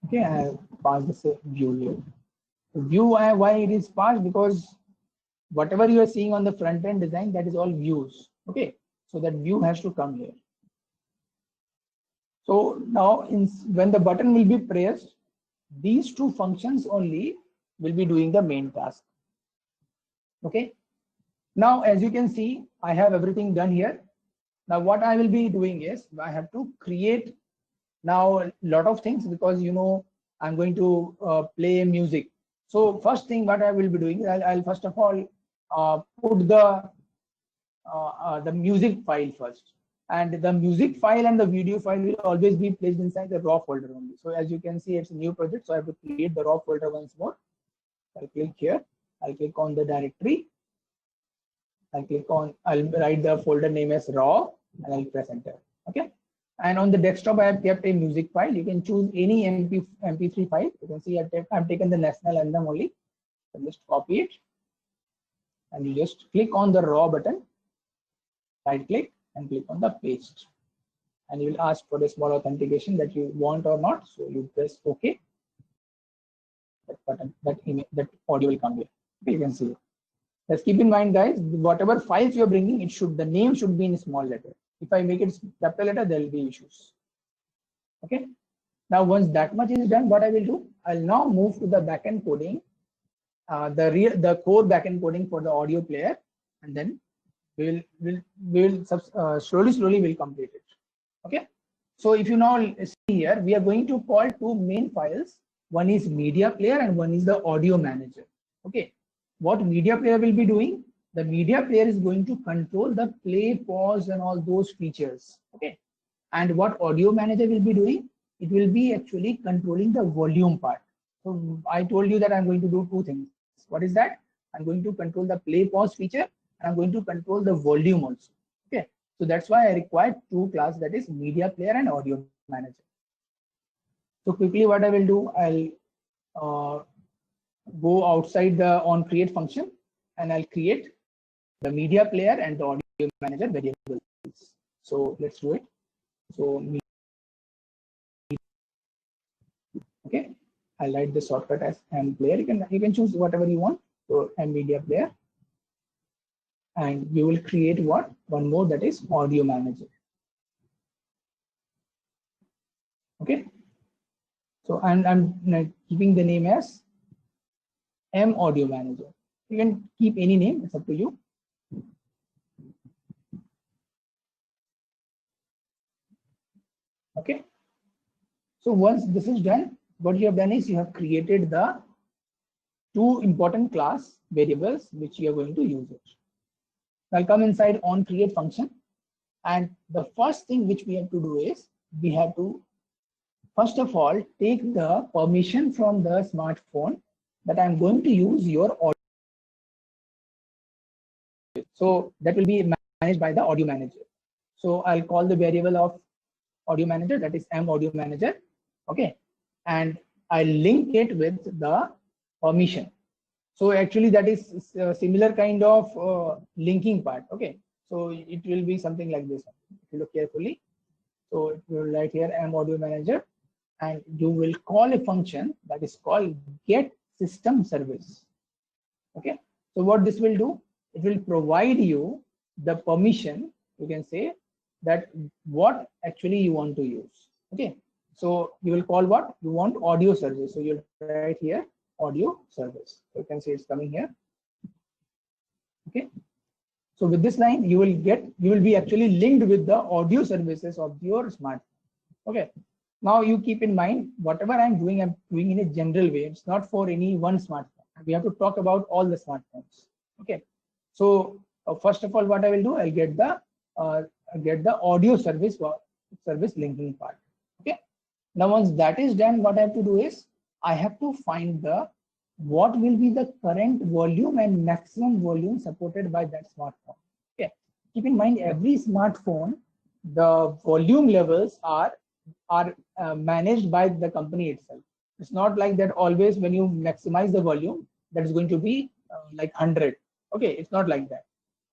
A: Okay, I pass the view here. View, why it is passed? Because whatever you are seeing on the front end design, that is all views. Okay, so that view has to come here. So now when the button will be pressed, these 2 functions only will be doing the main task. Okay, now as you can see, I have everything done here. Now what I will be doing is I have to create now a lot of things, because you know I'm going to play music. So first thing what I will be doing, I'll first of all put the music file first, and the music file and the video file will always be placed inside the raw folder only. So as you can see, it's a new project, so I have to create the raw folder once more. I'll click here, I'll click on the directory, I'll write the folder name as raw and I'll press enter. Okay, and on the desktop I have kept a music file. You can choose any MP3 file. You can see I've taken the national anthem only. So just copy it and you just click on the raw button, right click and click on the paste. and you will ask for the small authentication that you want or not. So you press OK. That button, that audio will come here. Okay, you can see it. Let's keep in mind, guys, whatever files you're bringing, the name should be in small letter. If I make it capital letter, there will be issues. Okay. Now, once that much is done, what I will do, I'll now move to the backend coding, the core backend coding for the audio player, and then we'll slowly we'll complete it. Okay. So if you now see here, we are going to call two main files. One is media player and one is the audio manager. Okay. What media player will be doing? The media player is going to control the play, pause, and all those features. Okay. And what audio manager will be doing? It will be actually controlling the volume part. So I told you that I'm going to do two things. What is that? I'm going to control the play, pause feature, and I'm going to control the volume also. Okay. So that's why I require two classes, that is media player and audio manager. So quickly what I will do, I'll go outside the onCreate function and I'll create the media player and the audio manager variables. So let's do it. So okay, I'll write the shortcut as mPlayer. You can choose whatever you want. So mMedia player, and we will create one more, that is audio manager. Okay. So I'm keeping the name as mAudio manager. You can keep any name, it's up to you. Okay. So once this is done, what you have done is you have created the two important class variables which you are going to use it. I'll come inside onCreate function, and the first thing which we have to do is we have to first of all take the permission from the smartphone that I'm going to use your audio. So that will be managed by the audio manager. So I'll call the variable of audio manager, that is mAudio manager. Okay, and I link it with the permission. So actually that is a similar kind of linking part. Okay, so it will be something like this. If you look carefully, so it will write here mAudio manager, and you will call a function that is called get system service. Okay, so what this will do, it will provide you the permission, you can say, that what actually you want to use. Okay, so you will call what you want, audio service. So you'll write here audio service. So you can see it's coming here. Okay, so with this line you will be actually linked with the audio services of your smartphone. Okay, now you keep in mind whatever I'm doing in a general way. It's not for any one smartphone. We have to talk about all the smartphones. Okay, so first of all, what I will do, I'll get the audio service linking part. Okay, now once that is done, what I have to do is I have to find what will be the current volume and maximum volume supported by that smartphone. Okay, keep in mind every smartphone, the volume levels are managed by the company itself. It's not like that always when you maximize the volume, that is going to be like 100. Okay, it's not like that.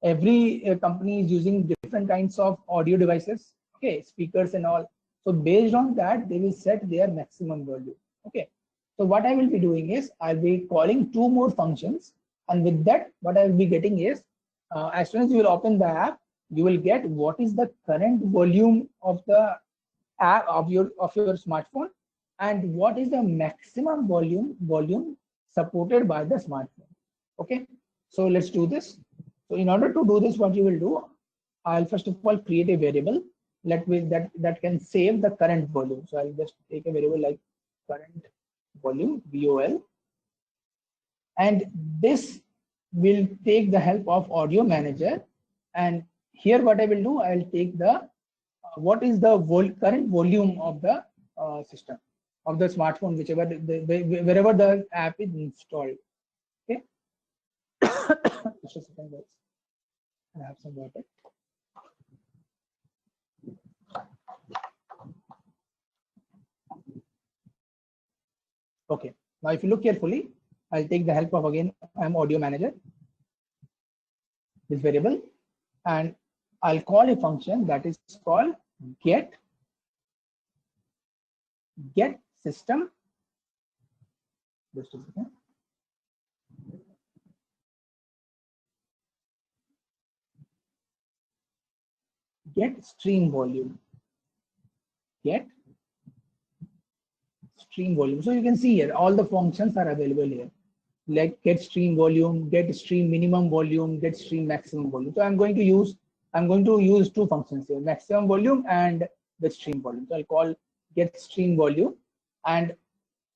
A: Every company is using different kinds of audio devices, okay, speakers and all. So based on that, they will set their maximum volume. Okay, so what I will be doing is I'll be calling two more functions, and with that, what I will be getting is as soon as you will open the app, you will get what is the current volume of the app of your smartphone, and what is the maximum volume supported by the smartphone. Okay, so let's do this. So in order to do this, what you will do, I'll first of all create a variable that can save the current volume. So I'll just take a variable like current volume, VOL, and this will take the help of audio manager. And here what I will do, I'll take the what is the current volume of the system of the smartphone, wherever the app is installed. Okay. Just a second, guys. I have some water. Okay. Now, if you look carefully, I'll take the help of again mAudio manager, this variable, and I'll call a function that is called get get system, just a second, get stream volume, get stream volume. So you can see here all the functions are available here, like get stream volume, get stream minimum volume, get stream maximum volume. So I'm going to use two functions here, maximum volume and the stream volume. So I'll call get stream volume, and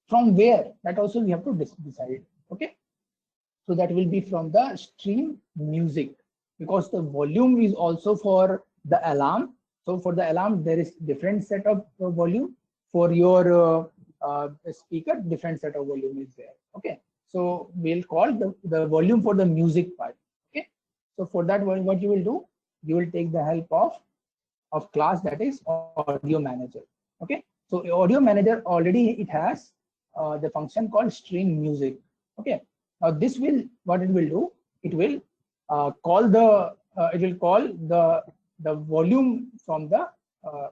A: from where, that also we have to decide. Okay, so that will be from the stream music, because the volume is also for the alarm. So for the alarm there is different set of volume, for your speaker different set of volume is there. Okay, so we'll call the volume for the music part. Okay, so for that, what you will do, you will take the help of class that is audio manager. Okay, so audio manager already it has the function called stream music. Okay, now this will, what it will do, it will call the volume from the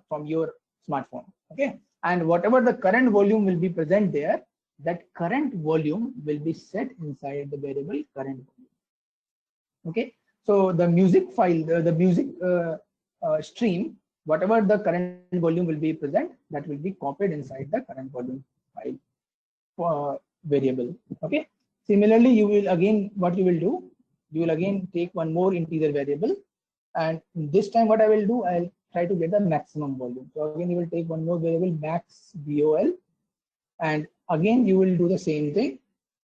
A: from your smartphone. Okay, and whatever the current volume will be present there, that current volume will be set inside the variable current volume. Okay, so the music file, the music stream, whatever the current volume will be present, that will be copied inside the current volume file variable. Okay, similarly you will again, what you will do, you will again take one more integer variable, and this time what I will do, I'll try to get the maximum volume. So again you will take one more variable, max vol, and again you will do the same thing,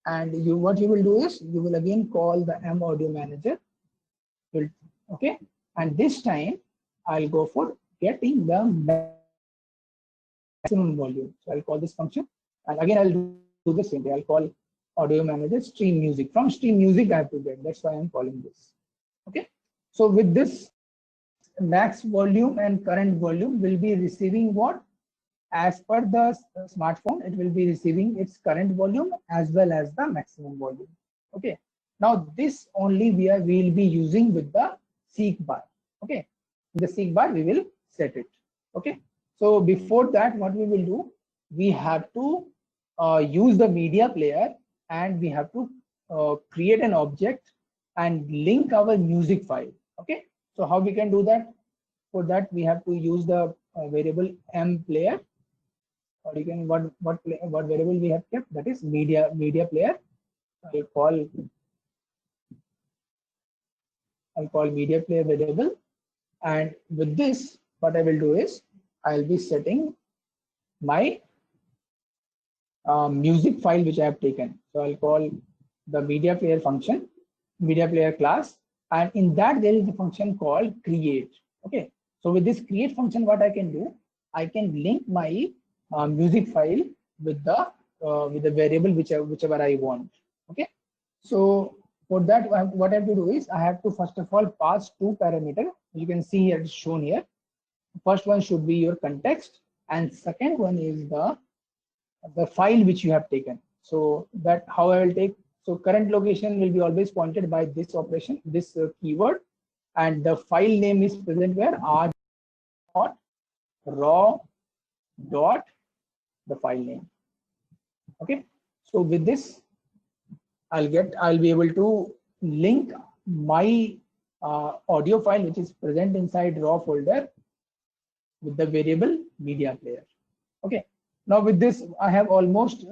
A: and what you will do is you will again call the M audio manager. Okay, and this time I'll go for getting the maximum volume. So I'll call this function, and again I'll do the same thing. I'll call audio manager stream music. From stream music I have to get, that's why I'm calling this. Okay, so with this, max volume and current volume will be receiving what, as per the smartphone, it will be receiving its current volume as well as the maximum volume. Okay, now this only we will be using with the seek bar. Okay, in the seek bar we will set it. Okay, so before that, what we will do, we have to use the media player, and we have to create an object and link our music file. Okay, so how we can do that? For that we have to use the variable M player, or you can what variable we have kept, that is media player. I'll call media player variable, and with this what I will do is I'll be setting my music file which I have taken. So I'll call the media player function, media player class, and in that there is a function called create. Okay, so with this create function, what I can do, I can link my music file with the variable whichever I want. Okay, so for that, what I have to do is I have to first of all pass two parameters. You can see here, it's shown here. First one should be your context, and second one is the file which you have taken. So that how I will take. So current location will be always pointed by this operation, this keyword, and the file name is present where r.raw dot the file name. Okay, so with this I'll be able to link my audio file which is present inside raw folder with the variable media player. Okay, now with this I have almost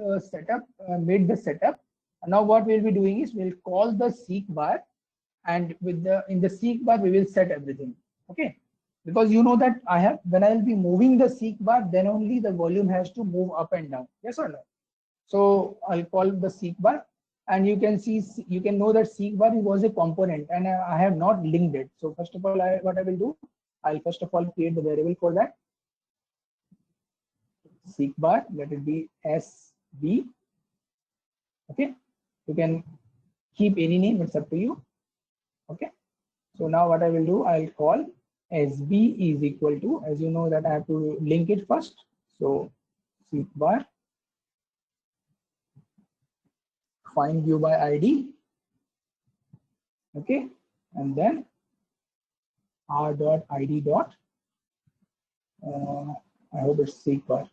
A: made the setup. Now what we'll be doing is we'll call the seek bar, and in the seek bar we will set everything. Okay, because you know that when I will be moving the seek bar, then only the volume has to move up and down. Yes or no? So I'll call the seek bar, and you can know that seek bar was a component, and I have not linked it. So first of all, what I will do, I'll first of all create the variable for that. Seek bar, let it be SB. Okay, you can keep any name, it's up to you. Okay, so now what I will do, I'll call SB is equal to, as you know that I have to link it first. So seek bar, find view by ID. Okay, and then r.id. I hope it's seek bar.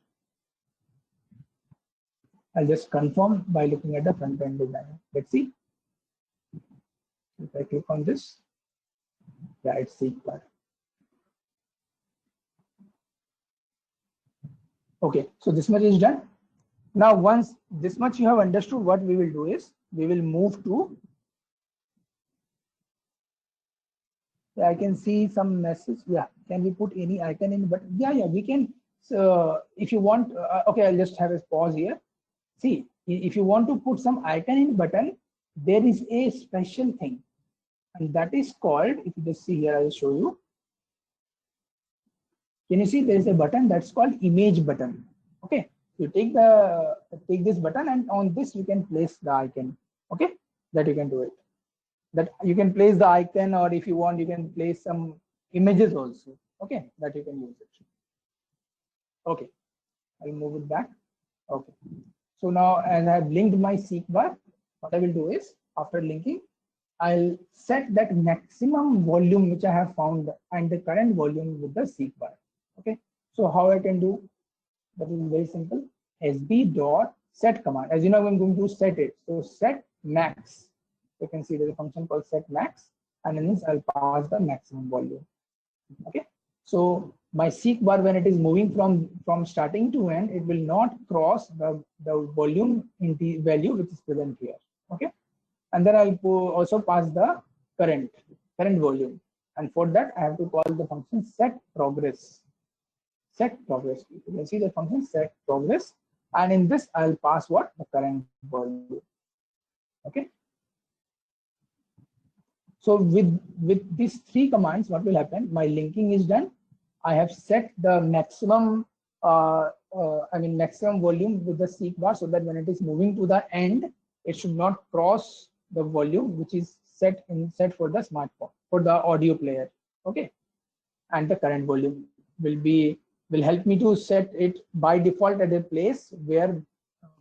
A: I'll just confirm by looking at the front end design. Let's see. If I click on this, yeah, it's seek bar. Okay, so this much is done. Now, once this much you have understood, what we will do is we will move to. I can see some message. Yeah, can we put any icon in? But yeah, we can. So if you want, okay, I'll just have a pause here. See, if you want to put some icon in button, there is a special thing, and that is called. If you just see here, I'll show you. Can you see there is a button that's called image button? Okay, you take this button, and on this you can place the icon. Okay, that you can do it. That you can place the icon, or if you want, you can place some images also. Okay, that you can use it. Okay, I'll move it back. Okay, so now as I have linked my seek bar, what I will do is after linking, I'll set that maximum volume which I have found and the current volume with the seek bar. Okay, so how I can do that is very simple. SB dot set command. As you know, I'm going to set it. So set max. You can see there's a function called set max, and in this I'll pass the maximum volume. Okay, so my seek bar, when it is moving from starting to end, it will not cross the volume in the value which is present here. Okay, and then I'll also pass the current volume, and for that I have to call the function set progress. Set progress. You can see the function set progress, and in this I'll pass what? The current volume. Okay. So with these three commands, what will happen? My linking is done. I have set the maximum, maximum volume with the seek bar, so that when it is moving to the end, it should not cross the volume which is set for the smartphone, for the audio player. Okay, and the current volume will help me to set it by default at a place where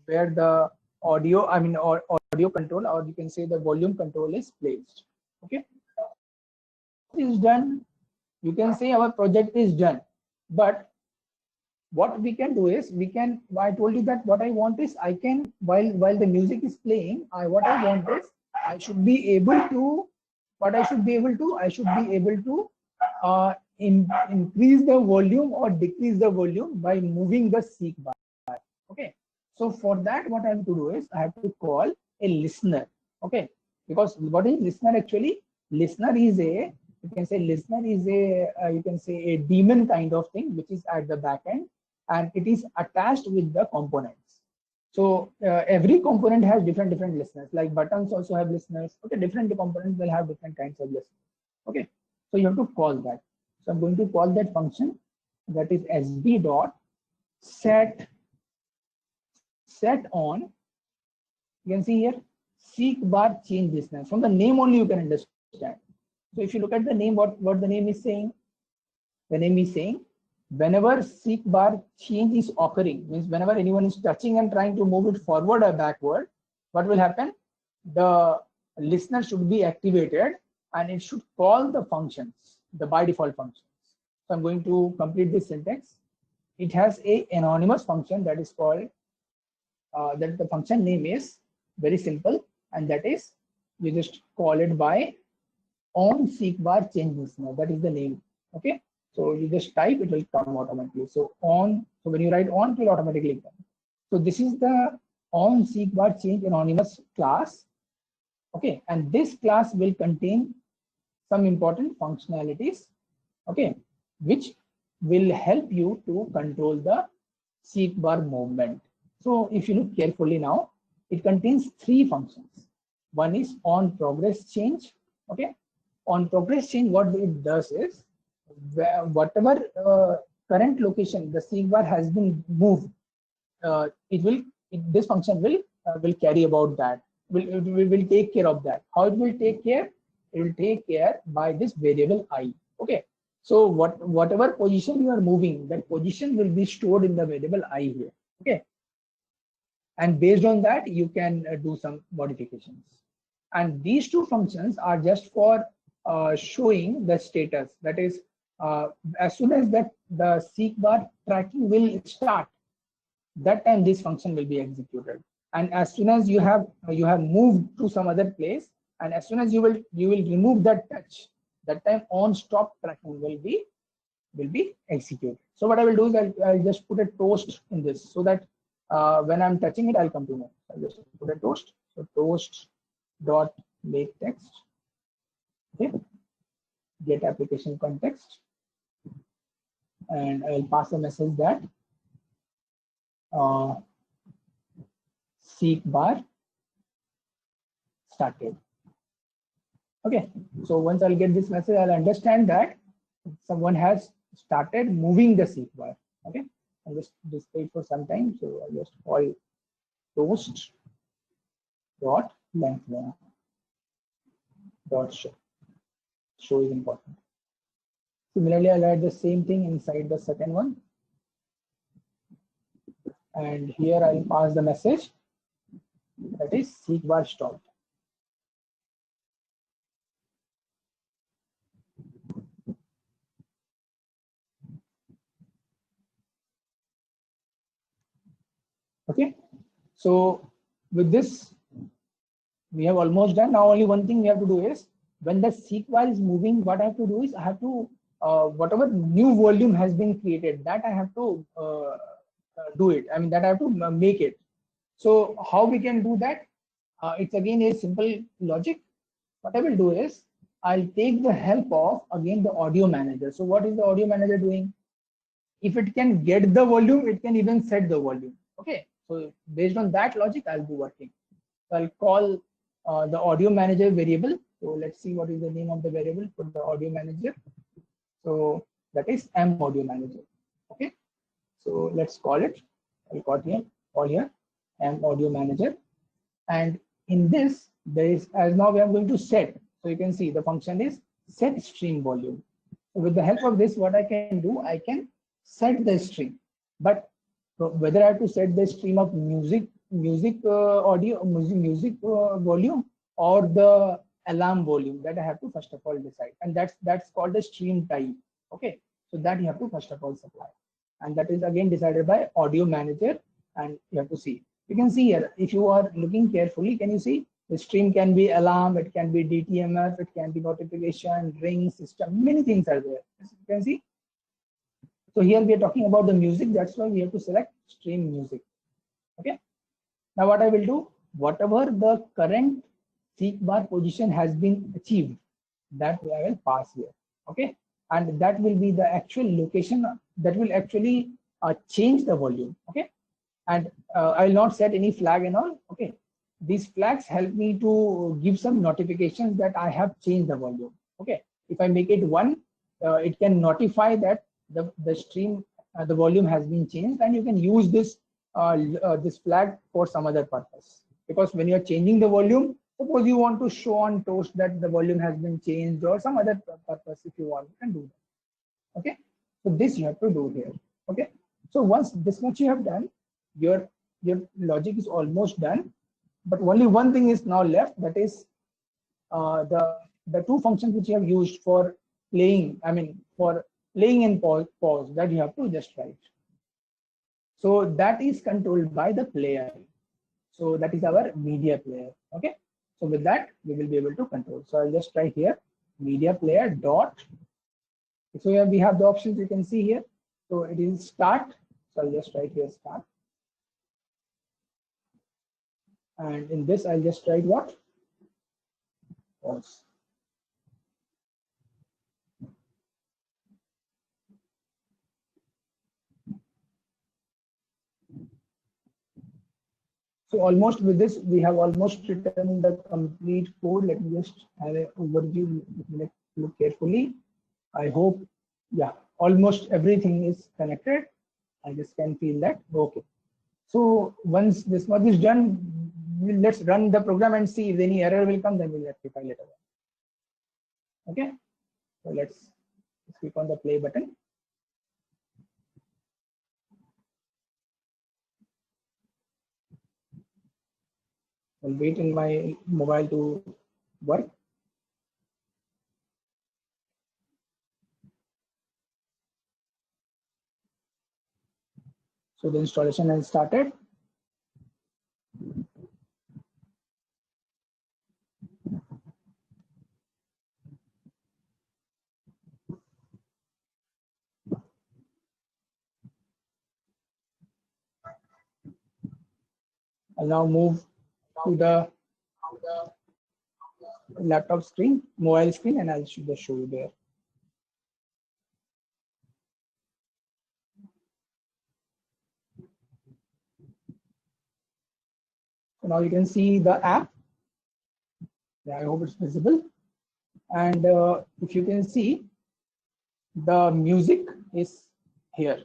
A: the audio, or audio control, or you can say the volume control is placed. Okay, is done. You can say our project is done, but what we can do is I told you that what I want is I can, while the music is playing, what I want is I should be able to increase the volume or decrease the volume by moving the seek bar. Okay, so for that, what I have to do is I have to call a listener. Okay, because what is listener actually? Listener is a a daemon kind of thing which is at the back end, and it is attached with the components. So every component has different listeners. Like buttons also have listeners. Okay, different components will have different kinds of listeners. Okay, so you have to call that. So I'm going to call that function, that is sb dot set on. You can see here seek bar change listener. From the name only you can understand. So if you look at the name, what the name is saying? The name is saying whenever seek bar change is occurring, means whenever anyone is touching and trying to move it forward or backward, what will happen? The listener should be activated and it should call the functions, the by default functions. So I'm going to complete this syntax. It has a anonymous function that is called, that the function name is very simple, and that is you just call it by on seek bar change listener. That is the name. Okay, so you just type, it will come automatically. So on, so when you write on, it will automatically come. So this is the on seek bar change anonymous class. Okay, and this class will contain some important functionalities, okay, which will help you to control the seek bar movement. So if you look carefully now, it contains three functions. One is on progress change. Okay, on progress change, what it does is whatever current location the seek bar has been moved, this function will carry about that. Will take care of that. How it will take care? It will take care by this variable I. Okay, so whatever position you are moving, that position will be stored in the variable I here. Okay, and based on that you can do some modifications. And these two functions are just for showing the status. That is, as soon as the seek bar tracking will start, that time this function will be executed. And as soon as you have moved to some other place, and as soon as you will remove that touch, that time on stop tracking will be executed. So what I will do is I'll just put a toast in this, so that when I'm touching it, I'll come to know. I'll just put a toast. So toast dot make text. Okay. Get application context, and I will pass a message that seek bar started. Okay. So once I'll get this message, I'll understand that someone has started moving the seek bar. Okay. I'll just display it for some time. So I'll just call toast dot length dot show. Show is important. Similarly, I'll write the same thing inside the second one. And here I'll pass the message that is seek bar stopped. Okay. So with this, we have almost done. Now only one thing we have to do is, when the seek bar is moving, what I have to do is I have to whatever new volume has been created, that I have to do it. I mean, that I have to make it. So how we can do that? It's again a simple logic. What I will do is I'll take the help of again the audio manager. So what is the audio manager doing? If it can get the volume, it can even set the volume. Okay. So based on that logic, I'll be working. So I'll call the audio manager variable. So let's see what is the name of the variable for the audio manager. So that is M audio manager. Okay. So let's call it. I'll call here M audio manager. And in this, there is, as now we are going to set. So you can see the function is set stream volume. So with the help of this, what I can do, I can set the stream. But whether I have to set the stream of music audio, music volume, or the alarm volume, that I have to first of all decide. And that's called the stream type. Okay. So that you have to first of all supply. And that is again decided by audio manager. And you have to see. You can see here, if you are looking carefully, can you see the stream can be alarm, it can be DTMF, it can be notification, ring system, many things are there. As you can see. So here we are talking about the music. That's why we have to select stream music. Okay. Now what I will do, whatever the current seek bar position has been achieved, that I will pass here. Okay. And that will be the actual location that will actually change the volume. Okay. And I will not set any flag and all. Okay. These flags help me to give some notifications that I have changed the volume. Okay. If I make it 1, it can notify that the stream, the volume has been changed, and you can use this this flag for some other purpose. Because when you are changing the volume, suppose you want to show on toast that the volume has been changed, or some other purpose, if you want, you can do that. Okay. So this you have to do here. Okay. So once this much you have done, your logic is almost done, but only one thing is now left, that is the two functions which you have used for playing, I mean for playing and pause, that you have to just write. So that is controlled by the player. So that is our media player. Okay. So with that, we will be able to control. So I'll just write here media player dot. So here we have the options you can see here. So it is start. So I'll just write here start. And in this, I'll just write what? Pause. So almost with this, we have almost written the complete code. Let me just have an overview. Let me look carefully. I hope, yeah, almost everything is connected. I just can feel that. Okay. So once this much is done, let's run the program and see if any error will come, then we'll rectify later on. Okay. So let's click on the play button. I'll wait in my mobile to work. So the installation has started. I'll now move to the laptop screen, mobile screen, and I'll just show you there. So now you can see the app. Yeah, I hope it's visible. And if you can see, the music is here.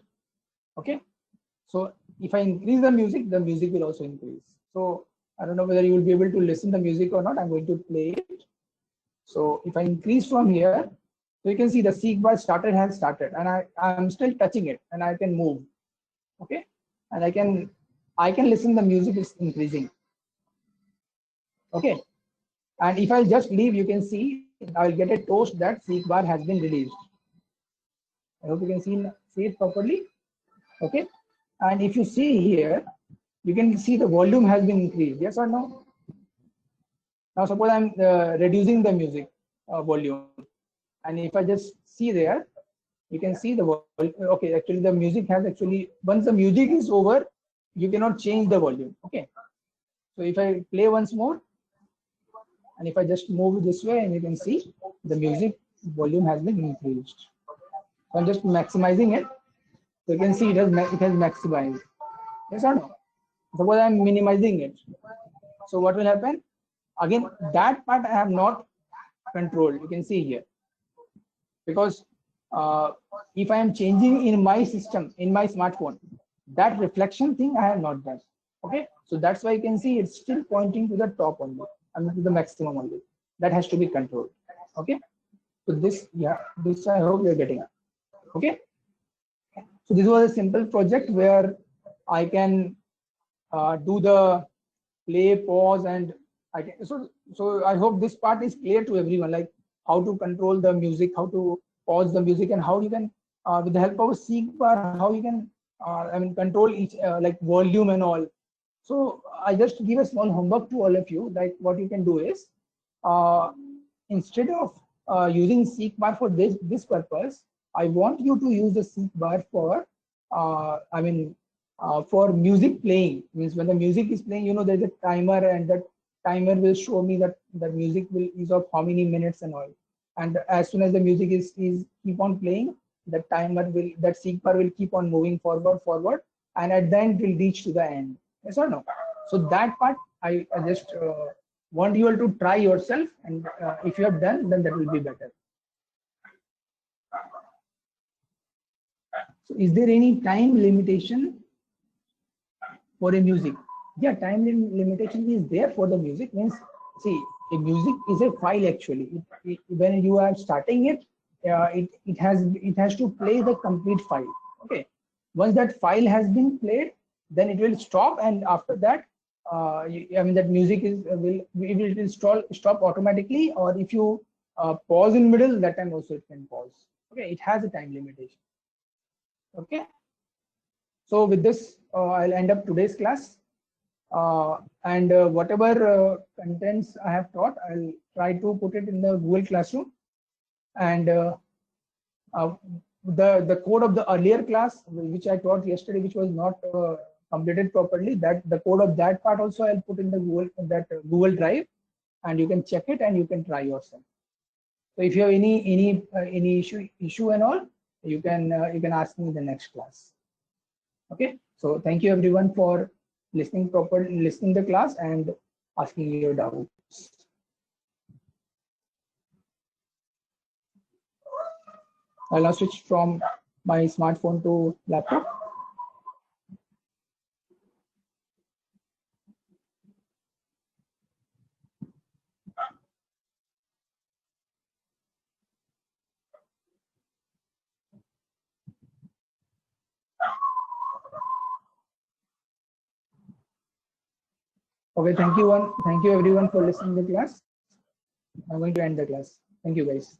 A: Okay. So if I increase the music will also increase. So I don't know whether you will be able to listen the music or not. I'm going to play it. So if I increase from here, so you can see the seek bar has started, and I'm still touching it, and I can move. Okay, and I can listen the music is increasing. Okay, and if I just leave, you can see I'll get a toast that seek bar has been released. I hope you can see it properly. Okay, and if you see here, you can see the volume has been increased. Yes or no? Now suppose I'm reducing the music volume, and if I just see there, you can see the volume. Okay, actually the music has once the music is over, you cannot change the volume. Okay, so if I play once more, and if I just move this way, and you can see the music volume has been increased. So I'm just maximizing it. So you can see it has maximized. Yes or no? Suppose I'm minimizing it. So what will happen? Again, that part I have not controlled. You can see here, because if I am changing in my system, in my smartphone, that reflection thing I have not done. Okay, so that's why you can see it's still pointing to the top only, and to the maximum only. That has to be controlled. Okay, so this I hope you're getting. Okay, so this was a simple project where I can do the play, pause, and I can. So I hope this part is clear to everyone, like how to control the music, how to pause the music, and how you can, with the help of a seek bar, how you can, control each like volume and all. So I just give a small homework to all of you. Like what you can do is, uh, instead of using seek bar for this purpose, I want you to use the seek bar for, for music playing. Means when the music is playing, you know, there's a timer, and that timer will show me that the music is of how many minutes and all. And as soon as the music is keep on playing, that seek bar will keep on moving forward, and at the end it will reach to the end. Yes or no? So that part I just want you all to try yourself, and if you have done, then that will be better. So is there any time limitation for a music? Yeah, time limitation is there for the music. Means, see, a music is a file actually. When you are starting it, it has to play the complete file. Okay, once that file has been played, then it will stop, and after that, that music will stop automatically, or if you pause in middle, that time also it can pause. Okay, it has a time limitation. Okay, so with this, I'll end up today's class. And whatever contents I have taught, I'll try to put it in the Google Classroom. And the code of the earlier class, which I taught yesterday, which was not completed properly, that the code of that part also I'll put in the Google Drive, and you can check it and you can try yourself. So if you have any issue and all, you can ask me in the next class. Okay, so thank you everyone for listening the class and asking your doubts. I'll now switch from my smartphone to laptop. Okay, thank you everyone for listening to the class. I'm going to end the class. Thank you guys.